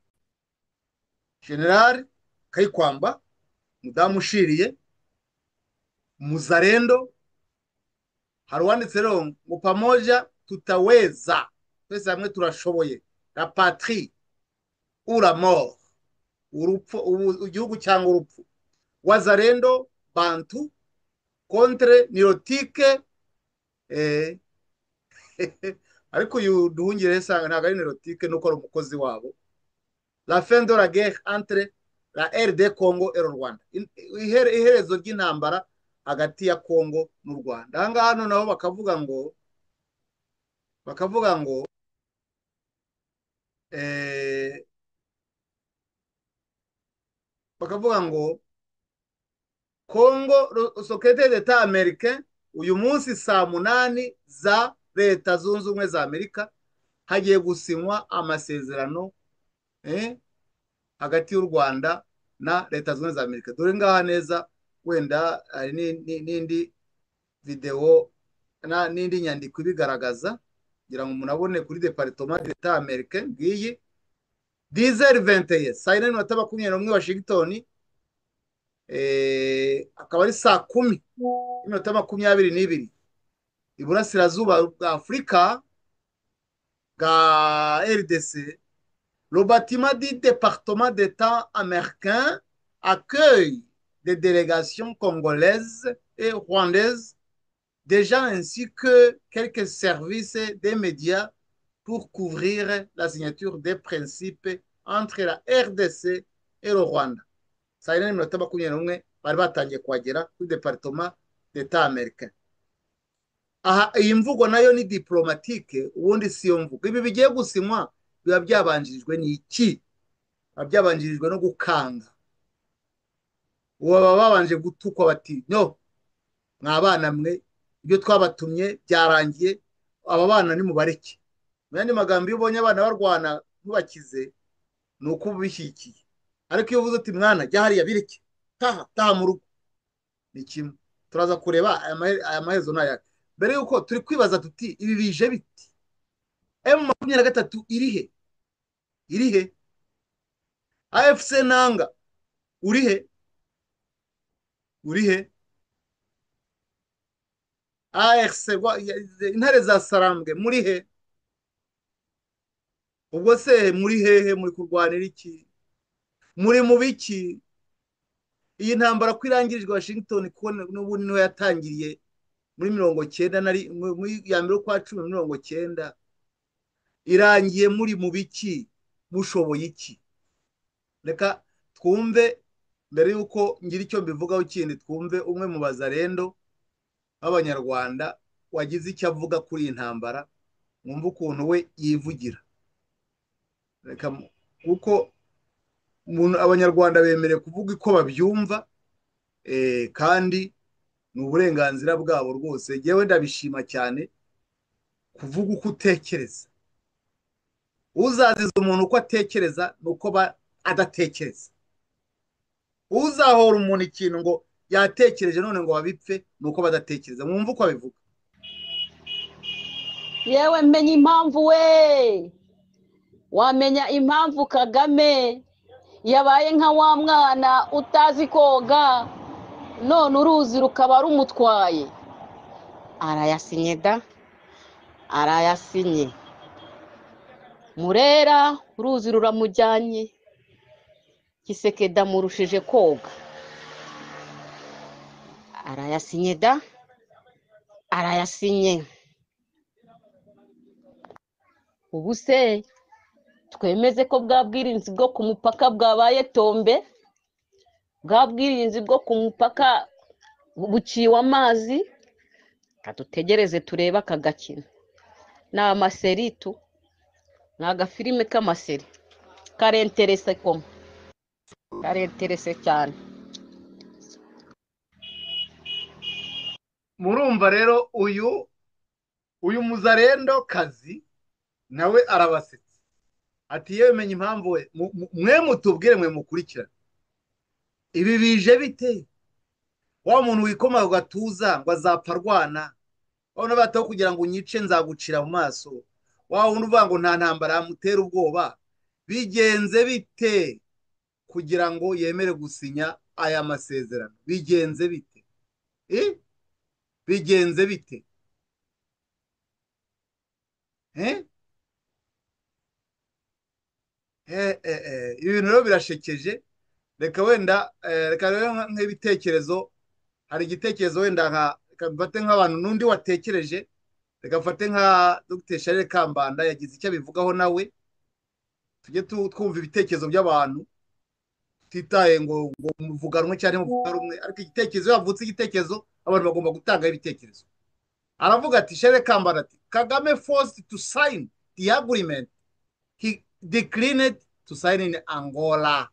General Kayikwamba mudamu ushiriye muzalendo, hari uwanditse rero ngo pamoja tutaweza, twese hamwe turashoboye, la patrie ou la mort, urupfu igihugu cyangwa urupfu, wazalendo bantu contre nirotique. Ariko uyu Nduhungirehe sanga ntabwo ari nirotique, nuko ari umukozi wabo. La fin de la guerre entre la RD Congo et le Rwanda, iherezo ry'intambara hagati ya Congo n'u Rwanda. Aha ngaha noneho bakavuga ngo Congo, secrétaire d'État américain uyu munsi saa 8 za Leta Zunze Ubumwe za Amerika hagiye gusinywa amasezerano hagati y'u Rwanda na Leta Zunze Ubumwe za Amerika. Dore ngaha neza, wenda n'indi video n'indi nyandiko ibigaragaza kugira ngo munabone kuri Departement d'État américain. Ngiyi 10h21 saa 4:21 Washington, akaba ari saa 10:22 iburasirazuba bwa Afurika bwa RDC. Le bâtiment du département d'État américain accueille des délégations congolaises et rwandaises, des gens ainsi que quelques services des médias pour couvrir la signature des principes entre la RDC et le Rwanda. Saa 4:21 bari batangiye kuhagera kuri Departement d'État américain. Aha iyi mvugo nayo ni diplomatique, ubundi siyo mvugo. Ibi bigiye gusinywa biba byabanjirijwe n'iki? Biba byabanjirijwe no gukanga. Baba babanje gutukwa bati no, mwabana mwe, ibyo twabatumye byarangiye, aba bana ni mubareke. Mu yandi magambo, iyo ubonye abana barwana ntubakize ni uko ubishyigikiye. Ariko iyo uvuze uti mwana jya hariya bireke, taha mu rugo, ni kimwe. Turaza kureba aya maherezo n'aya. Mbere yuko turi kwibaza tuti ibi bije biti, M23 irihe? AFC Nanga urihe? ARC intare za Sarambwe murihe? Ubwo se muri hehe? Muri kurwanira iki? Muri mu biki? Iyi ntambara kwirangirijwe Washington kuko n'ubu niho yatangiriye muri 1990, muri ya mbere kwa 10 irangiye. muri mu biki? Mushoboye iki? Reka twumve mbere yuko ngira icyo mbivugaho kindi, twumve umwe mu bazalendo b'Abanyarwanda wagize icyo avuga kuri iyi ntambara, mwumve ukuntu we yivugira. Reka kuko Abanyarwanda bemerewe kuvuga uko babyumva, kandi ni uburenganzira bwabo rwose. Yewe ndabishima cyane kuvuga uko utekereza. Uzaziza umuntu uko atekereza nuko adatekereza. Uzahora umuntu ikintu ngo yatekereje none ngo babipfe nuko badatekereza. Mwumva uko abivuga. Yewe menya impamvu we, wamenya impamvu Kagame yabaye nka wa mwana utazi koga none uruzi rukaba rumutwaye. Arayasinye da, arayasinye. Murera uruzi ruramujyanye, Kisekedi murushije koga. Arayasinye da, arayasinye. Ubu se twemeze ko bwa bwirinzi bwo ku mupaka bwabaye tombe, bwa bwirinzi bwo ku mupaka buciwe amazi, kadutegereze tureba aka gakino. ni amaseri tu, ni agafilime k'amaseri, karenterese koma, karenterese cyane. murumva rero uyu muzarendo kazi nawe arabasetsa ati yewe menya impamvu we mwe mutubwire mwe mukurikira ibi bije bite wa muntu wikoma ku gatuza ngo azapfa arwana wabona bataho kugira ngo unyice nzagucira mu maso wa wundi uvuga ngo nta ntambara yamutera ubwoba bigenze bite kugira ngo yemere gusinya aya masezerano bigenze bite bigenze bite ibi bintu rero birashekeje reka wenda reka rero nk'ibitekerezo hari igitekerezo wenda reka mfate nk'abantu n'undi watekereje reka mfate nka Dr Charles Kambanda yagize icyo abivugaho nawe tujye twumva ibitekerezo by'abantu tutitaye ngo muvuga rumwe cyangwa muvuga rumwe ariko igitekerezo iyo havutse igitekerezo abantu bagomba gutanga ibitekerezo aravuga ati Charles Kambanda ati Kagame forced to sign the agreement he declined to sign in Angola.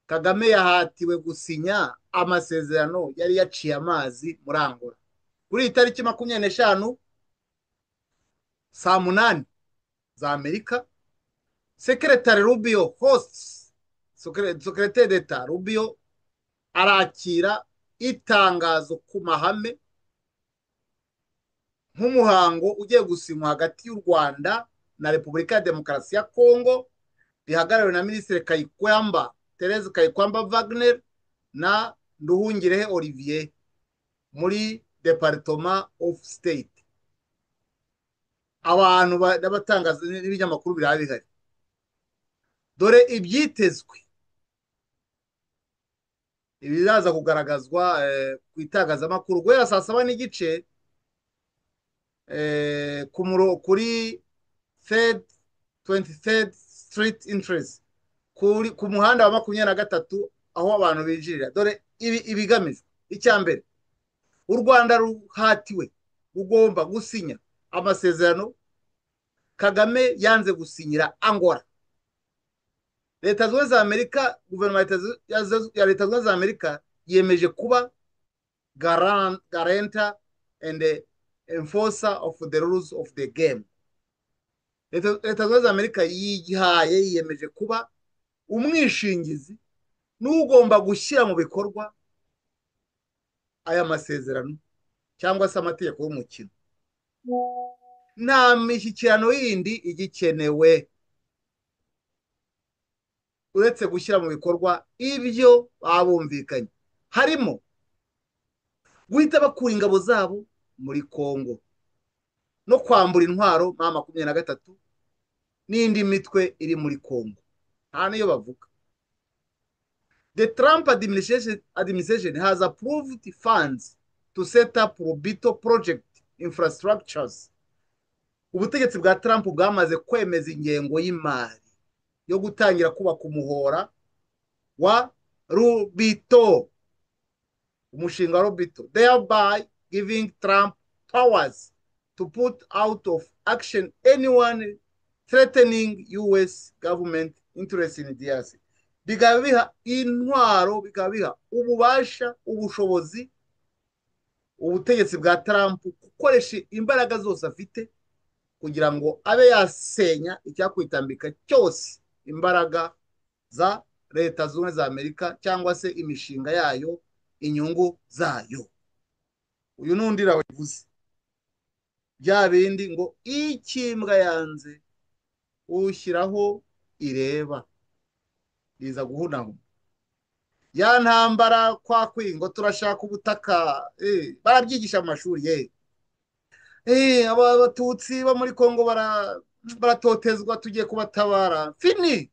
Kagame yahatiwe gusinya amasezerano yari yaciye amazi muri Angola kuri itariki 25 saa 8 za Amerika. Secretary Rubio hosts Secretary d'Etat Rubio arakira itangazo ku mahame nk'umuhango ugiye gusinywa hagati y'u Rwanda na Repubulika ya Demokarasi ya Kongo bihagarariwe na Minisitiri Kayikwamba Therese Kayikwamba Wagner na Nduhungirehe Olivier muri Department of State. Abantu n'abatangaza n'ibinyamakuru birabihari dore ibyitezwe ibizaza kugaragazwa ku itangazamakuru guhera saa 7 n'igice kuri 23rd Street Interest ku muhanda wa 23 aho abantu binjirira dore ibigamijwe icya mbere u Rwanda ruhatiwe rugomba gusinya amasezerano Kagame yanze gusinyira Angola. Leta zunze za Amerika guverinoma ya Leta zunze za Amerika yemeje kuba guarantor and the enforcer of the rules of the game. Leta zunze za Amerika yiyemeje kuba umwishingizi n'ugomba gushyira mu bikorwa aya masezerano cyangwa se amategeko y'umukino. Nta mishyikirano yindi igikenewe uretse gushyira mu bikorwa ibyo babumvikanye, harimo guhita bakura ingabo zabo muri Kongo no kwambura intwaro M23 n'indi mitwe iri muri Kongo. Nta niyo bavuga. The Trump administration has approved funds to set up Lobito project infrastructures. Ubutegetsi bwa Trump bwamaze kwemeza ingengo y'imari yo gutangira kubaka umuhora wa Lobito, umushinga wa Lobito, thereby giving Trump powers to put out of action anyone threatening US government interest in DRC. Bikaba biha intwaro, bikaba biha ububasha, ubushobozi ubutegetsi bwa Trump gukoresha imbaraga zose afite kugira ngo abe yasenya icyakwitambika cyose imbaraga za Leta zunze za Amerika cyangwa se imishinga yayo, inyungu zayo. Uyu nundi rawivuze bya bindi ngo ikimbwa yanze ushyiraho ireba biza guhunahuna. Ya ntambara kwa kwingo turashaka ubutaka barabyigisha mu mashuri abatutsi bo muri Kongo baratotezwa tugiye kubatabara fini.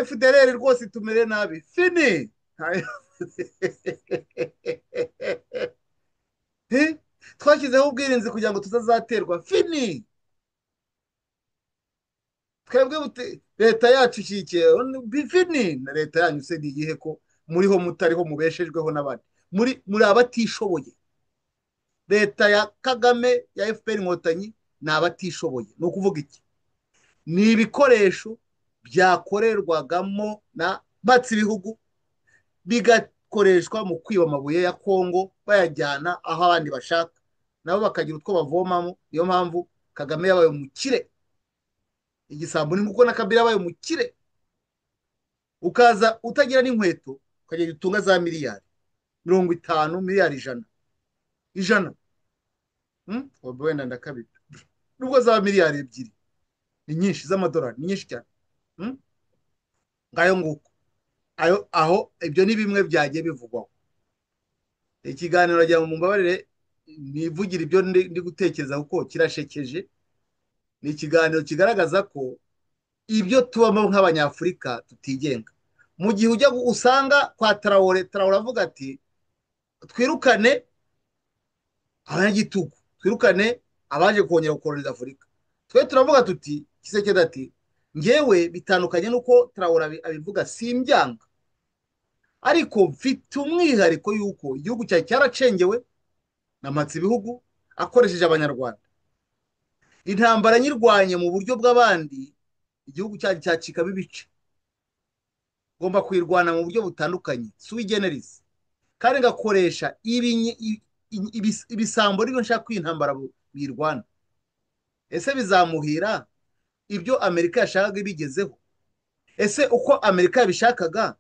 FDLR rwose tumere nabi fini. Twashyizeho ubwirinzi kugira ngo tutazaterwa fini. Twebwe leta yacu ishyigikiye fini. Na leta yanyu se ni iyihe ko muriho mutariho mubeshejweho n'abandi muri abatishoboye? leta ya Kagame ya FPR inkotanyi ni abatishoboye. Ni ukuvuga iki? Ni ibikoresho byakorerwagamo na batsi ibihugu, bigakoreshwa mu kwiba amabuye ya Kongo bayajyana aho abandi bashaka, nabo bakagira utwo bavomamo. Niyo mpamvu Kagame yabaye umukire, igisambo ni kuko na Kabila yabaye umukire. Ukaza utagira n'inkweto ukagenda utunga za miliyari 50, miliyari 100 wenda ndakabita, nubwo za miliyari 2 ni nyinshi z'amadolari, ni nyinshi cyane. Ngayo nguko aho ibyo ni bimwe byagiye bivugwaho. Ikiganiro rya mu mbabarire nivugira ibyo ndi gutekereza kuko kirashekeje. Ni ikiganiro kigaragaza ko ibyo tubamo nk'abanyafurika tutigenga. Mu gihe ujya usanga kwa Traore avuga ati twirukane abanyagitugu, twirukane abaje kongera gukoloniza Afurika. Twe turavuga tuti Kisekedi ati ngewe bitandukanye nuko Traore abivuga, simbyanga, ariko mfite umwihariko yuko igihugu cyawe cyaracengewe namatse ibihugu akoresheje abanyarwanda. Intambara nyirwanye mu buryo bw'abandi, igihugu cyacu cyacikamo ibice. Ngomba kuyirwana mu buryo butandukanye, sui generis, kandi ngakoresha ibisambo nibyo nshaka ko intambara birwana. Ese bizamuhira ibyo Amerika yashakaga ibigezeho? Ese uko Amerika yabishakaga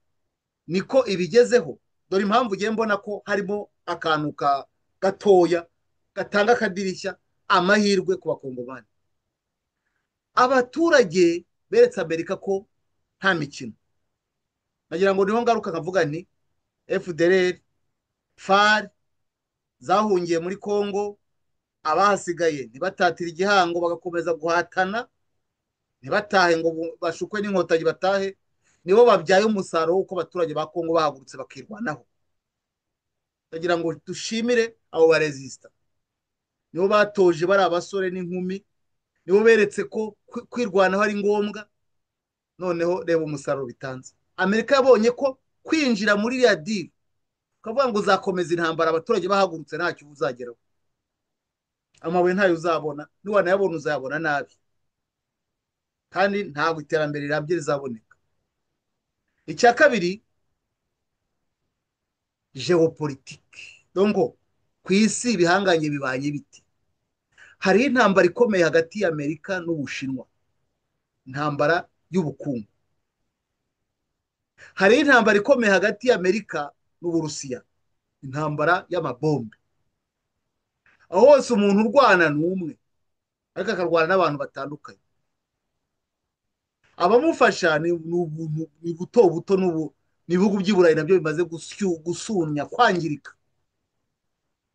niko ibigezeho? Dore impamvu ugiye mbona ko harimo akantu gatoya gatanga akadirishya amahirwe ku bakongomani. Abaturage beretse Amerika ko nta mikino. Nagira ngo niho ngaruka nkavuga nti FDLR, FARC zahungiye muri Kongo, abahasigaye ntibatatira igihango bagakomeza guhatana, ntibatahe ngo bashukwe n'inkotanyi batahe. Nibo babyaye umusaruro w'uko abaturage ba Kongo bahagurutse bakirwanaho. Nagira ngo dushimire abo baresista, nibo batoje bari abasore n'inkumi, nibo beretse ko kwirwanaho ari ngombwa. Noneho reba umusaruro bitanze. Amerika yabonye ko kwinjira muri iriya diri ukavuga ngo uzakomeza intambara abaturage bahagurutse ntacyo uzageraho, amabuye ntayo uzabona, niwanayabona uzayabona nabi, kandi ntabwo iterambere rirambye rizaboneka. Icya kabiri, geopolitike. Dongo ku isi ibihanganye bibanye biti. Hari intambara ikomeye hagati ya Amerika n'Ubushinwa, intambara y'ubukungu. Hari intambara ikomeye hagati ya Amerika n'Uburusiya, intambara y'amabombe. Aho hose umuntu urwana ni umwe, ariko akarwana n'abantu batandukanye. Abamufasha ni buto buto, n'ibihugu by'i Burayi nabyo bimaze gusunya, kwangirika,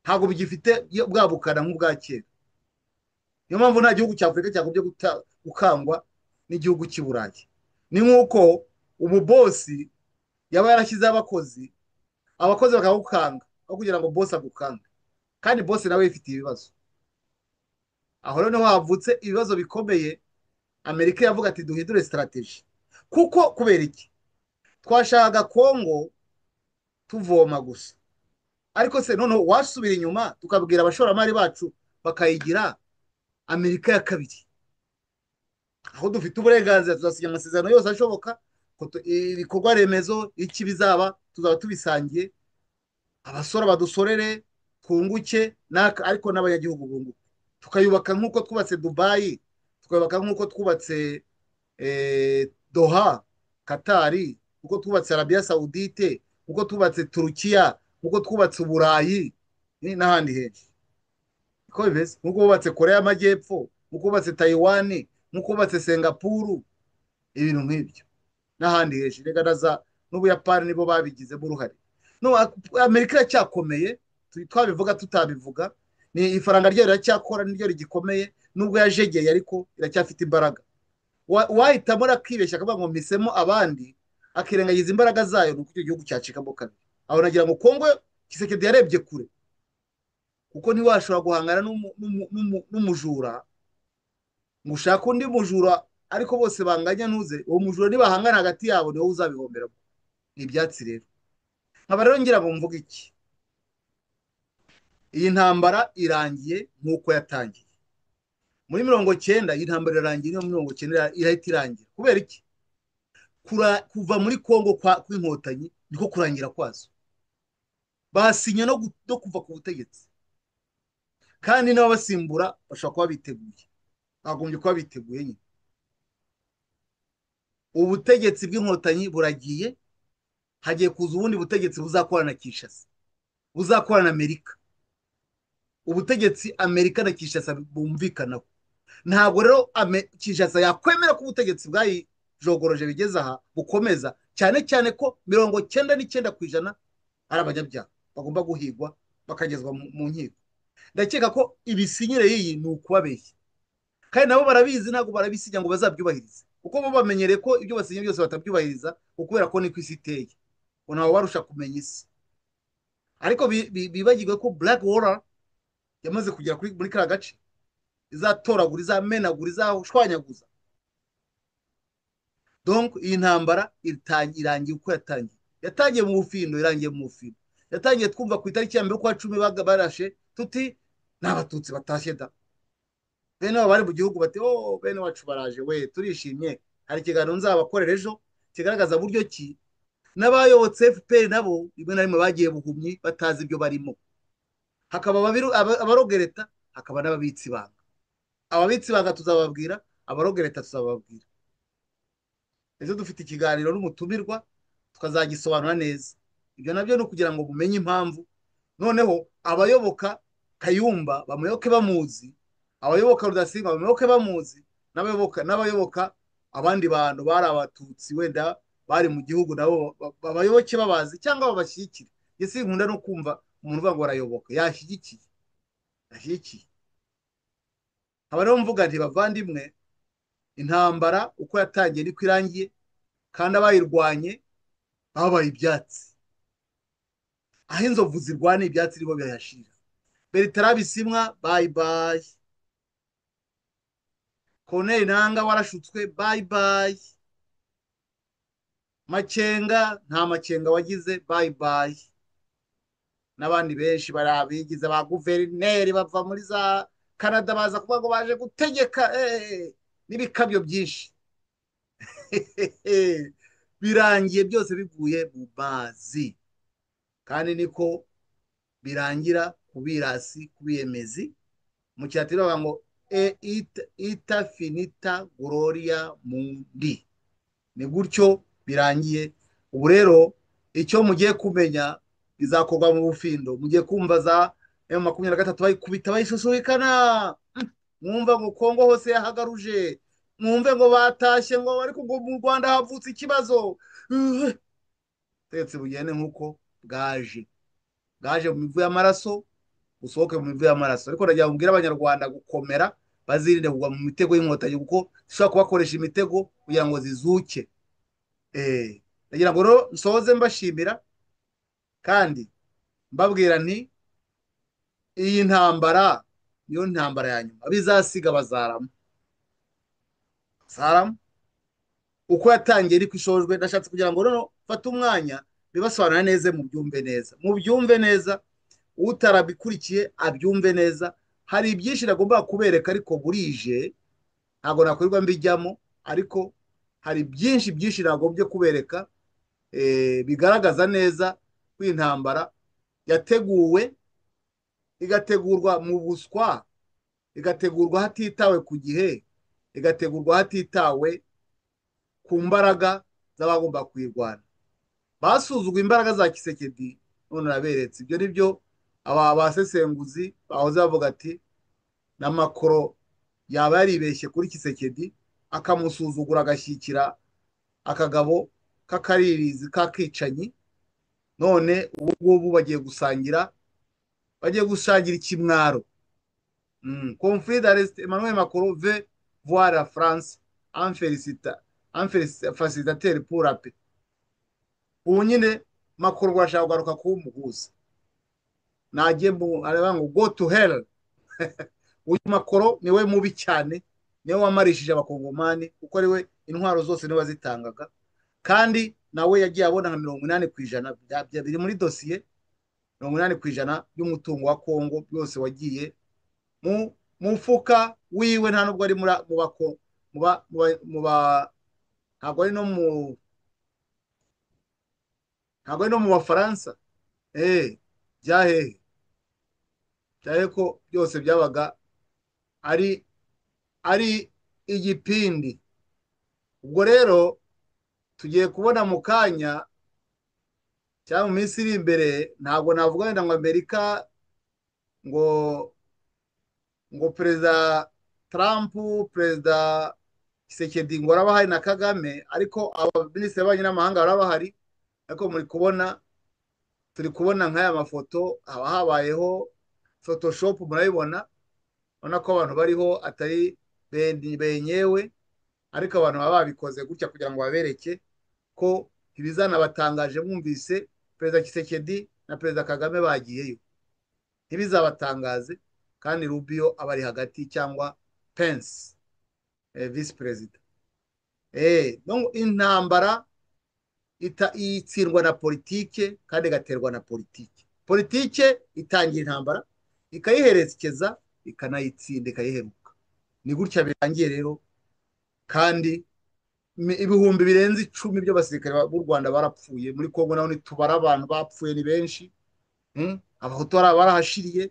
ntabwo bigifite bwa bukana nk'ubwa kera. Niyo mpamvu nta gihugu cya Afurika cyagobye gukangwa n'igihugu cy'i Burayi. Ni nk'uko umubosi yaba yarashyizeho abakozi bakagukanga aho kugira ngo bosi agukange, kandi bosi nawe yifitiye ibibazo. Aho rero havutse ibibazo bikomeye. Amerika yavuga ati duhindure strategy. Kuko kubera iki? Twashaka Kongo tuvoma gusa, ariko se noneho wasubira inyuma tukabwira abashoramari bacu bakayigira Amerika ya kabiri, aho dufite uburenganzira tuzasinya amasezerano yose ashoboka, ibikorwa remezo iki bizaba tuzaba tubisangiye, abasora badusorere twunguke, ariko n'abanyagihugu bunguke. Tukayubaka nk'uko twubatse Dubai, tukayubaka nk'uko twubatse Doha, Katari, nk'uko twubatse Arabia Saudite, nk'uko twubatse Turukiya, nk'uko twubatse Uburayi n'ahandi henshi. Uko bimeze, nk'uko bubatse Korea y'Amajyepfo, nk'uko bubatse Taiwan, nk'uko bubatse Singapuru, ibintu nk'ibyo n'ahandi henshi. Rega naza n'Ubuyapani nibo babigizemo uruhare. No, Amerika iracyakomeye, twabivuga tutabivuga, ni ifaranga ryayo riracyakora, niryo rigikomeye, nubwo yajegeye ariko iracyafite imbaraga. Wahitamo akibeshya akavuga ngo mpisemo abandi, akirengagiza imbaraga zayo, nuko icyo gihugu cyacikamo kabiri. Aho nagira ngo Kongo Kisekedi yarebye kure, kuko ntiwashobora guhangana n'umujura ngo ushake undi mujura ariko bose banganya ntuze. Uwo mujura nibahangana hagati yabo niwo uzabihomberamo. Ni ibyatsi rero. Nkaba rero ngira ngo mvuge iki, iyi ntambara irangiye nk'uko yatangiye muri 90. Iyi ntambara irarangiye muri 90, irahita irangira. Kubera iki? Kuva muri Kongo kw'inkotanyi niko kurangira kwazo. Basinye no kuva ku butegetsi, kandi n'ababasimbura bashobora kuba biteguye, bagombye kuba biteguye nyine. Ubutegetsi bw'inkotanyi buragiye, hagiye kuza ubundi butegetsi buzakorana na Kinshasa, buzakorana na Amerika. Ubutegetsi Amerika na Kinshasa bumvikanaho. Ntabwo rero Kinshasa yakwemera ko ubutegetsi bwayijogoroje bigeze aha bukomeza, cyane cyane ko 99% ari abanyabyaha bagomba guhigwa bakagezwa mu nkiko. Ndakeka ko ibisinyire y'iyi ni ukubabeshya, kandi nabo barabizi, ntabwo barabisinya ngo bazabyubahirize, kuko bo bamenyereye ko ibyo basinye byose batabyubahiriza, kubera ko niko isi iteye, ngo ntawe barusha kumenya isi. Ariko bibagirwe ko Black Water yamaze kugera muri kariya gace, izatoragura, izamenagura, izashwanyaguza. Donc iyi ntambara irangiye uko yatangiye. Yatangiye mu bufindo, irangiye mu bufindo. Yatangiye twumva ku itariki ya 1/10 barashe tuti n'abatutsi batashye da. Bene abo bari mu gihugu bati oh bene wacu baraje, we turishimye. Hari ikiganiro nzabakorera ejo kigaragaza buryo ki n'abayobotse FPR nabo rimwe na rimwe bagiye buhumyi batazi ibyo barimo. Hakaba abarogereta, hakaba n'ababitsi banga. Ababitsi banga tuzababwira, abarogereta tuzababwira. Ejo dufite ikiganiro n'umutumirwa tukazagisobanura neza. Ibyo nabyo no kugira ngo mumenye impamvu. Noneho abayoboka Kayumba bamuyoboke bamuzi, abayoboka Rudasingwa bamuyoboke bamuzi, n'abayoboka abandi bantu bari abatutsi wenda bari mu gihugu nabo babayoboke babazi cyangwa babashyigikire. Yesi nkunda no kumva umuntu uvuga ngo arayoboka, yashyigikiye. Aba rero mvuga nti bavandimwe, intambara uko yatangiye niko irangiye, kandi abayirwanye babaye ibyatsi. Aho inzovu zirwana ibyatsi nibo birayashira. Bertrand Bisimwa bye bye. Corneille Nangaa warashutswe bye bye. Makenga nta Makenga wagize bye bye. N'abandi benshi barabigize ba guverineri bava muri za Canada baza kuvuga ngo baje gutegeka n'ibikabyo byinshi. Birangiye byose bivuye mu mazi, kandi niko birangira ku birasi, ku biyemezi. Mu cyatiro bavuga ngo ita finita gloria mundi. Ni gutyo birangiye. Ubu rero icyo mugiye kumenya bizakorwa mu bufindo, mugiye kumva za M23 bayikubita bayishushubikana, mwumva ngo Kongo hose yahagaruje, mwumve ngo batashye, ngo ariko ngo mu Rwanda havutse ikibazo. Tetse bugende nkuko bwaje mu mivu y'amaraso, usohoke mu mivu y'amaraso. Ariko ndagira ngo mbwire abanyarwanda gukomera, bazirinde kugwa mu mitego y'inkotanyi, kuko zishobora kubakoresha imitego kugira ngo zizuke. Ndagira ngo rero nsoze mbashimira, kandi mbabwira nti iyi ntambara niyo ntambara ya nyuma. Abizasiga bazarama uko yatangiye ariko ishojwe. Ndashatse kugira ngo rero fate umwanya bibasobanura neza, mubyumve neza, utarabikurikiye abyumve neza. Hari byinshi nagomba kubereka, ariko burije ntabwo nakwirirwa mbijyamo, ariko hari byinshi nagombye kubereka bigaragaza neza ko intambara yateguwe, igategurwa mu buswa, igategurwa hatitawe ku gihe, igategurwa hatitawe ku mbaraga z'abagomba kuyirwana. Basuzugwa imbaraga za Kisekedi, none araberetse. Ibyo nibyo aba basesenguzi bahoze bavuga ati na Macron yaba yaribeshye kuri Kisekedi, akamusuzugura, agashyikira akagabo k'akaririzi k'akicanyi. None ubu ngubu bagiye gusangira ikimwaro. Conflit d'Arrest. Emmanuel Macron veut voir la France en facilitateur pour la paix. Ubu nyine Macron arashaka kugaruka kuba umuhuza. Nagiye areba ngo go to hell. Uyu Macron niwe mubi cyane, niwe wamarishije abakongomani, kuko ariwe intwaro zose niwe wazitangaga, kandi nawe yagiye abona nka 80% biri muri dosiye. 80% y'umutungo wa Kongo byose wagiye mu mufuka wiwe, nta nubwo ari mu bako ntabwo ari no mu ntabwo ari no mu Bafaransa. Byahehe byahe ko byose byabaga ari igipindi. Ubwo rero tugiye kubona mu kanya cyangwa mu minsi iri imbere, ntabwo navuga wenda ngo Amerika ngo perezida Trump, perezida Tshisekedi ngo arabahari na Kagame, ariko abaminisitiri b'abanyi n'amahanga barabahari. Ariko turi kubona nk'aya mafoto, haba habayeho photoshop, murayibona, ubona ko abantu bariho atari benyewe, ariko abantu baba babikoze gutya kugira ngo babereke ko ibizanabatangaje. Mwumvise perezida Tshisekedi na perezida Kagame bagiyeyo, ntibizabatangaze, kandi Rubio aba ari hagati, cyangwa Pence vice perezida. Intambara itsindwa na politike kandi igaterwa na politike. Politike itangira intambara, ikayiherekeza, ikanayitsinda, ikayiheruka. Ni gutya birangiye rero, kandi ibihumbi birenze 10 by'abasirikare b'u Rwanda barapfuye. Muri Kongo naho nitubara abantu bapfuye ni benshi. Abahutu barahashiriye,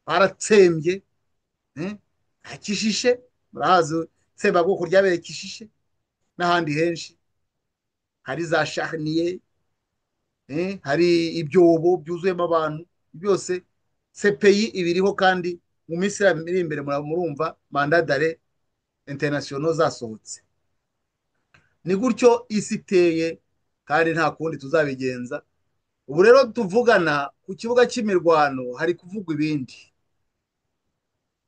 baratsembye. Kishishe, murahazi Sembabwoko ryabereye Kishishe, n'ahandi henshi hari za Charnier, hari ibyobo byuzuyemo abantu. Byose CPI ibiriho, kandi mu minsi iri imbere murumva mandat d'arrêt international zasohotse. Ni gutyo isi iteye, kandi nta kundi tuzabigenza. Ubu rero tuvugana ku kibuga cy'imirwano hari kuvugwa ibindi.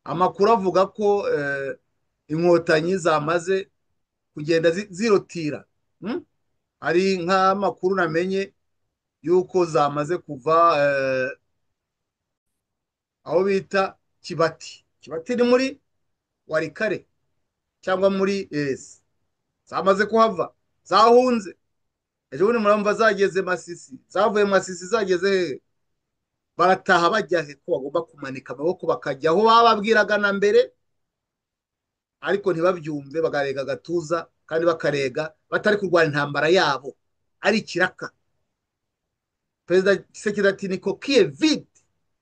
Amakuru avuga ko inkotanyi zamaze kugenda zirotira. Hari nk'amakuru namenye yuko zamaze kuva aho bita Kibati. Kibati ni muri Warikare cyangwa muri zamaze kuhava, zahunze. Ejo bundi muramva zageze Masisi, zavuye Masisi zageze barataha bajya he, ko bagomba kumanika amaboko bakajya aho bababwiraga na mbere, ariko ntibabyumve, bagarega gatuza, kandi bakarega batari kurwana intambara yabo ari kiraka. Perezida Tshisekedi ati niko kiye vide,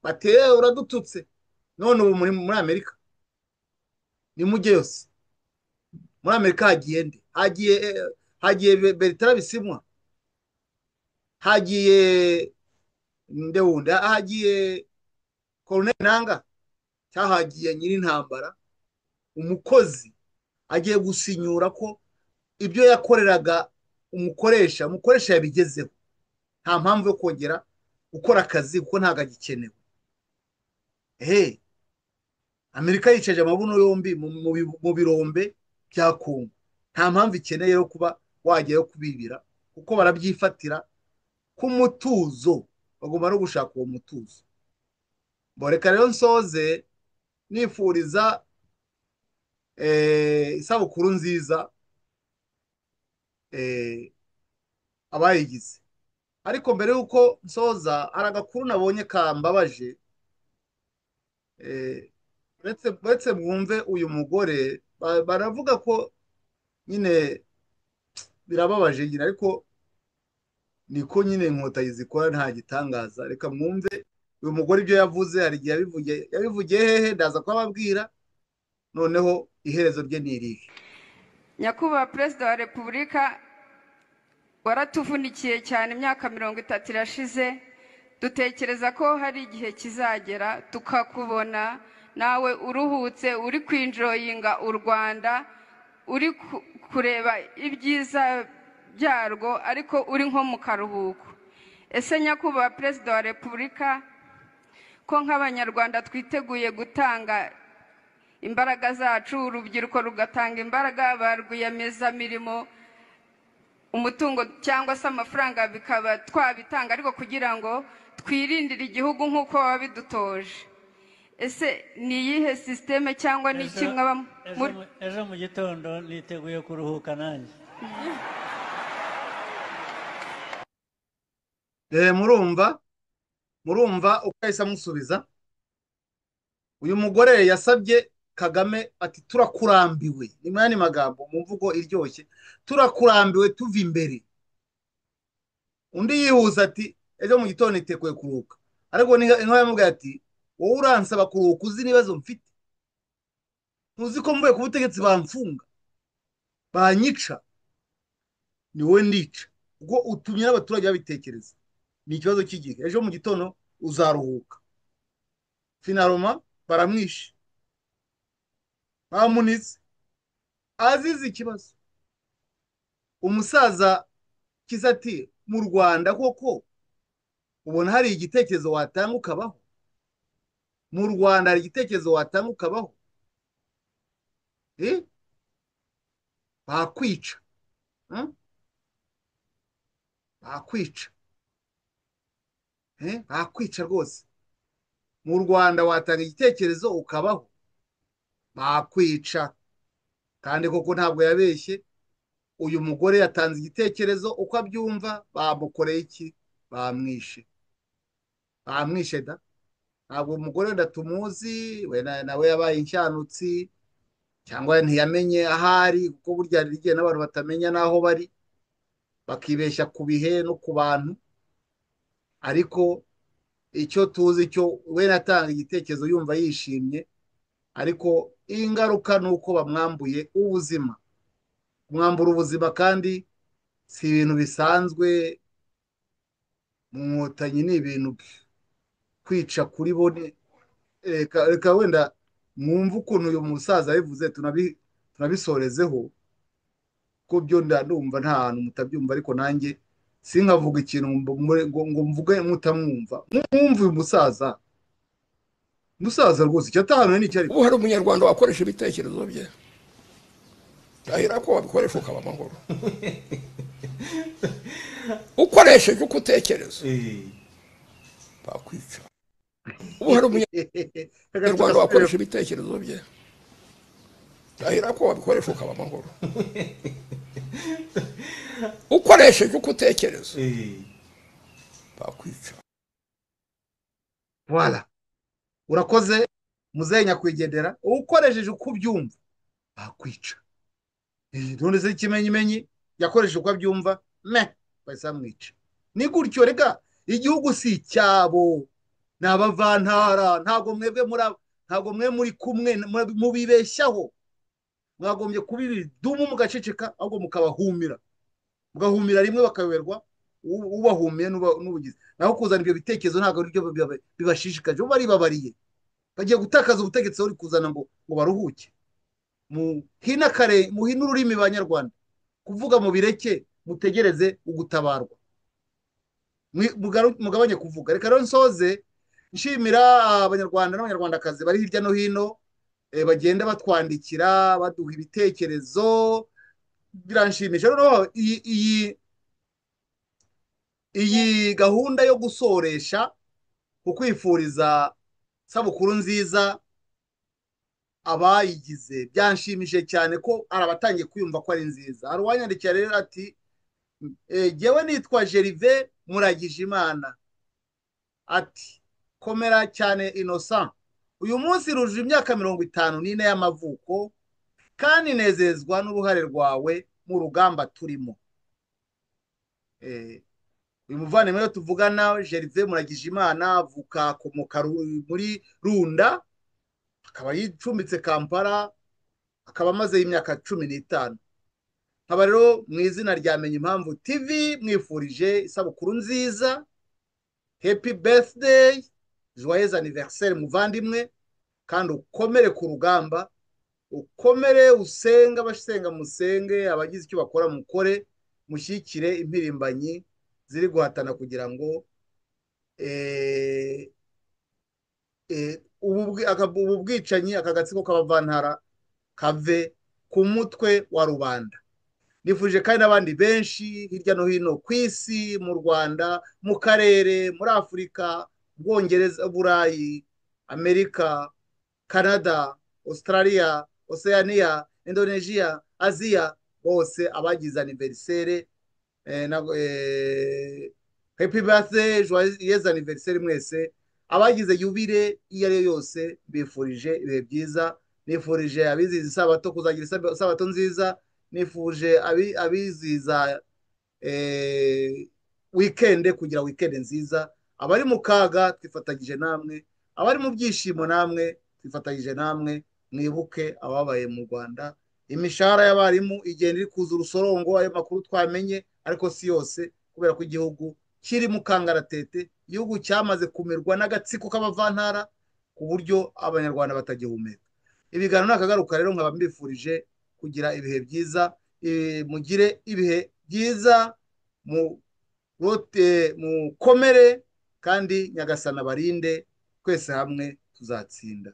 bateye uradututse. None ubu muri Amerika ni mujye yose. Muri Amerika hagiye nde? Hagiye Bertrand Bisimwa, hagiye ndewundi, hagiye Colonel Nanga, cyahagiye nyiri intambara, umukozi agiye gusinyura ko ibyo yakoreraga umukoresha yabigezeho, nta mpamvu yo kongera gukora akazi kuko ntago agikenewe. Amerika yicaje amabuno yombi mu birombe bya Kongo, nta mpamvu ikeneye yo kuba wajyayo kubibira, kuko barabyifatira ku mutuzo, bagomba no gushaka uwo mutuzo. Reka rero nsoze nifuriza isabukuru nziza abayigize. Ariko mbere yuko nsoza, hari agakuru nabonye kambabaje. Uretse mwumve uyu mugore, baravuga ko nyine birababaje nyine, ariko niko nyine inkotanyi zikora, nta gitangaza. Reka mwumve uyu mugore ibyo yavuze. Hari igihe yabivugiye hehe, ndaza kubabwira. Noneho iherezo rye ni irihe. Nyakubahwa Perezida wa Repubulika, waratuvunikiye cyane, imyaka 30 irashize. Dutekereza ko hari igihe kizagera tukakubona nawe uruhutse, uri kwinjoyinga u Rwanda, uri kureba ibyiza byarwo, ariko uri nko mu karuhuko. Ese Nyakubahwa Perezida wa Repubulika, ko nk'Abanyarwanda twiteguye gutanga imbaraga zacu, urubyiruko rugatanga imbaraga, ba rwiyemezamirimo umutungo cyangwa se amafaranga bikaba twabitanga, ariko kugira ngo twirindire igihugu nk'uko wabidutoje. Ese ni iyihe systeme cyangwa ni kimwe ejo mu gitondo niteguye kuruhuka nanjye. Murumva murumva uko yahise amusubiza. Uyu mugore yasabye Kagame ati turakurambiwe, ni mwani magambo mu mvugo iryoshye, turakurambiwe tuva imbere. Undi yihuza ati ejo mu gitondo niteguye kuruhuka, ariko inka yamubwiye ati wowe uransaba kuruhuka uzi n'ibibazo mfite, ntuzi ko mvuye ku butegetsi bamfunga banyica, ni wowe ndica, ubwo utumye n'abaturage babitekereza, ni ikibazo cy'igihe, ejo mu gitondo uzaruhuka. Finaroma baramwishe, bamunize azize ikibazo. Umusaza kiza ati mu Rwanda koko ubona hari igitekerezo watanga ukabaho? Mu Rwanda hari igitekerezo watanga ukabaho? Bakwica, bakwica, bakwica rwose. Mu Rwanda watanga igitekerezo ukabaho? Bakwica. Kandi koko ntabwo yabeshye, uyu mugore yatanze igitekerezo uko abyumva, bamukoreye iki? Bamwishe, bamwishe da. Ntabwo umugore wenda tumuzi, we nawe yabaye inshanutsi cyangwa ntiyamenye ahari, kuko burya hari igihe n'abantu batamenya n'aho bari, bakibeshya ku bihe no ku bantu. Ariko icyo tuzi cyo we natanga igitekerezo yumva yishimye, ariko ingaruka ni uko bamwambuye ubuzima. Kumwambura ubuzima kandi si ibintu bisanzwe mu Nkotanyi, ni ibintu kwica kuri bo. Reka wenda mwumve ukuntu uyu musaza yabivuze, tunabisorezeho, ko byo ndumva nta hantu mutabyumva, ariko nanjye sinkavuga ikintu ngo mvuge mutamwumva. Mwumve uyu musaza, umusaza rwose icyo atahanuye n'icyo ariko. Ubu hari umunyarwanda wakoresha ibitekerezo bye, ndahira ko wabikoresha ukaba amahoro. Ukoresheje uko utekereza bakwica. Ubu hari umunyarwanda wakoresha ibitekerezo bye, ndahira ko wabikoresha ukaba amahoro. Ukoresheje uko utekereza bakwica. Voilà, urakoze muzehe nyakwigendera. Ukoresheje uko ubyumva bakwica. None se ikimenyimenyi yakoresheje uko abyumva bahise bamwica. Ni gutyo. Reka igihugu si icyabo, ni abavantara. Ntabwo mwe muri kumwe, mubibeshyaho. Mwagombye kubidumu mugaceceka, ahubwo mukabahumira, mugahumira rimwe bakayoberwa ubahumiye n'ubugizi. Naho kuzana ibyo bitekerezo ntabwo ari byo bibashishikaje, bo baribabariye, bagiye gutakaza ubutegetsi uri kuzana ngo baruhuke. Muhine ururimi banyarwanda, kuvuga mu bireke, mutegereze ugutabarwa, mugabanye kuvuga. Reka rero nsoze nshimira abanyarwanda n'abanyarwandakazi bari hirya no hino, bagenda batwandikira baduha ibitekerezo, biranshimisha. Rero iyi gahunda yo gusoresha kukwifuriza sabukuru nziza abayigize byanshimije cyane, ko arabatangiye kwiyumva ko ari nziza. Hari uwanyandikira rero ati jyewe nitwa Gervais Muragijimana, ati komera cyane Innocent, uyu munsi ruje imyaka 54 y'amavuko, kandi nezezwa n'uruhare rwawe mu rugamba turimo. Uyu muvandimwe rero tuvugana Gervais Muragijimana avuka akomoka muri Runda, akaba yicumbitse Kampala, akaba amaze imyaka 15. Nkaba rero mu izina rya Menya Impamvu TV mwifurije isabukuru nziza, happy birthday, joyeux anniversaire muvandimwe, kandi ukomere ku rugamba, ukomere, usenga, abasenga musenge, abagize icyo bakora mukore, mushyikire impirimbanyi ziri guhatana kugira ngo ubu bwicanyi, aka gatsiko k'abavantara kave ku mutwe wa rubanda. Nifuje kandi n'abandi benshi hirya no hino ku isi, mu Rwanda, mu karere, muri Afurika, Bwongereza, Burayi, Amerika, Canada, Australia, Oceania, Indonesia, Aziya, bose abagize anniversaire happy birthday joyeux anniversaire mwese abagize yubire iyo ari yo yose bifurije ibihe byiza nifurije abizihiza isabato kuzagira isabato nziza nifuje abizihiza wikende kugira wikende nziza abari mu kaga twifatanyije namwe abari mu byishimo namwe twifatanyije namwe mwibuke ababaye mu Rwanda imishahara y'abarimu igenda iri kuza urusorongo ayo makuru twamenye ariko si yose kubera ko igihugu kiri mu kangaratete igihugu cyamaze kumirwa n'agatsiko k'abavantara ku buryo abanyarwanda batagihumeka ibiganiro nakagaruka rero nkaba mbifurije kugira ibihe byiza mugire ibihe byiza mukomere kandi nyagasana barinde twese hamwe tuzatsinda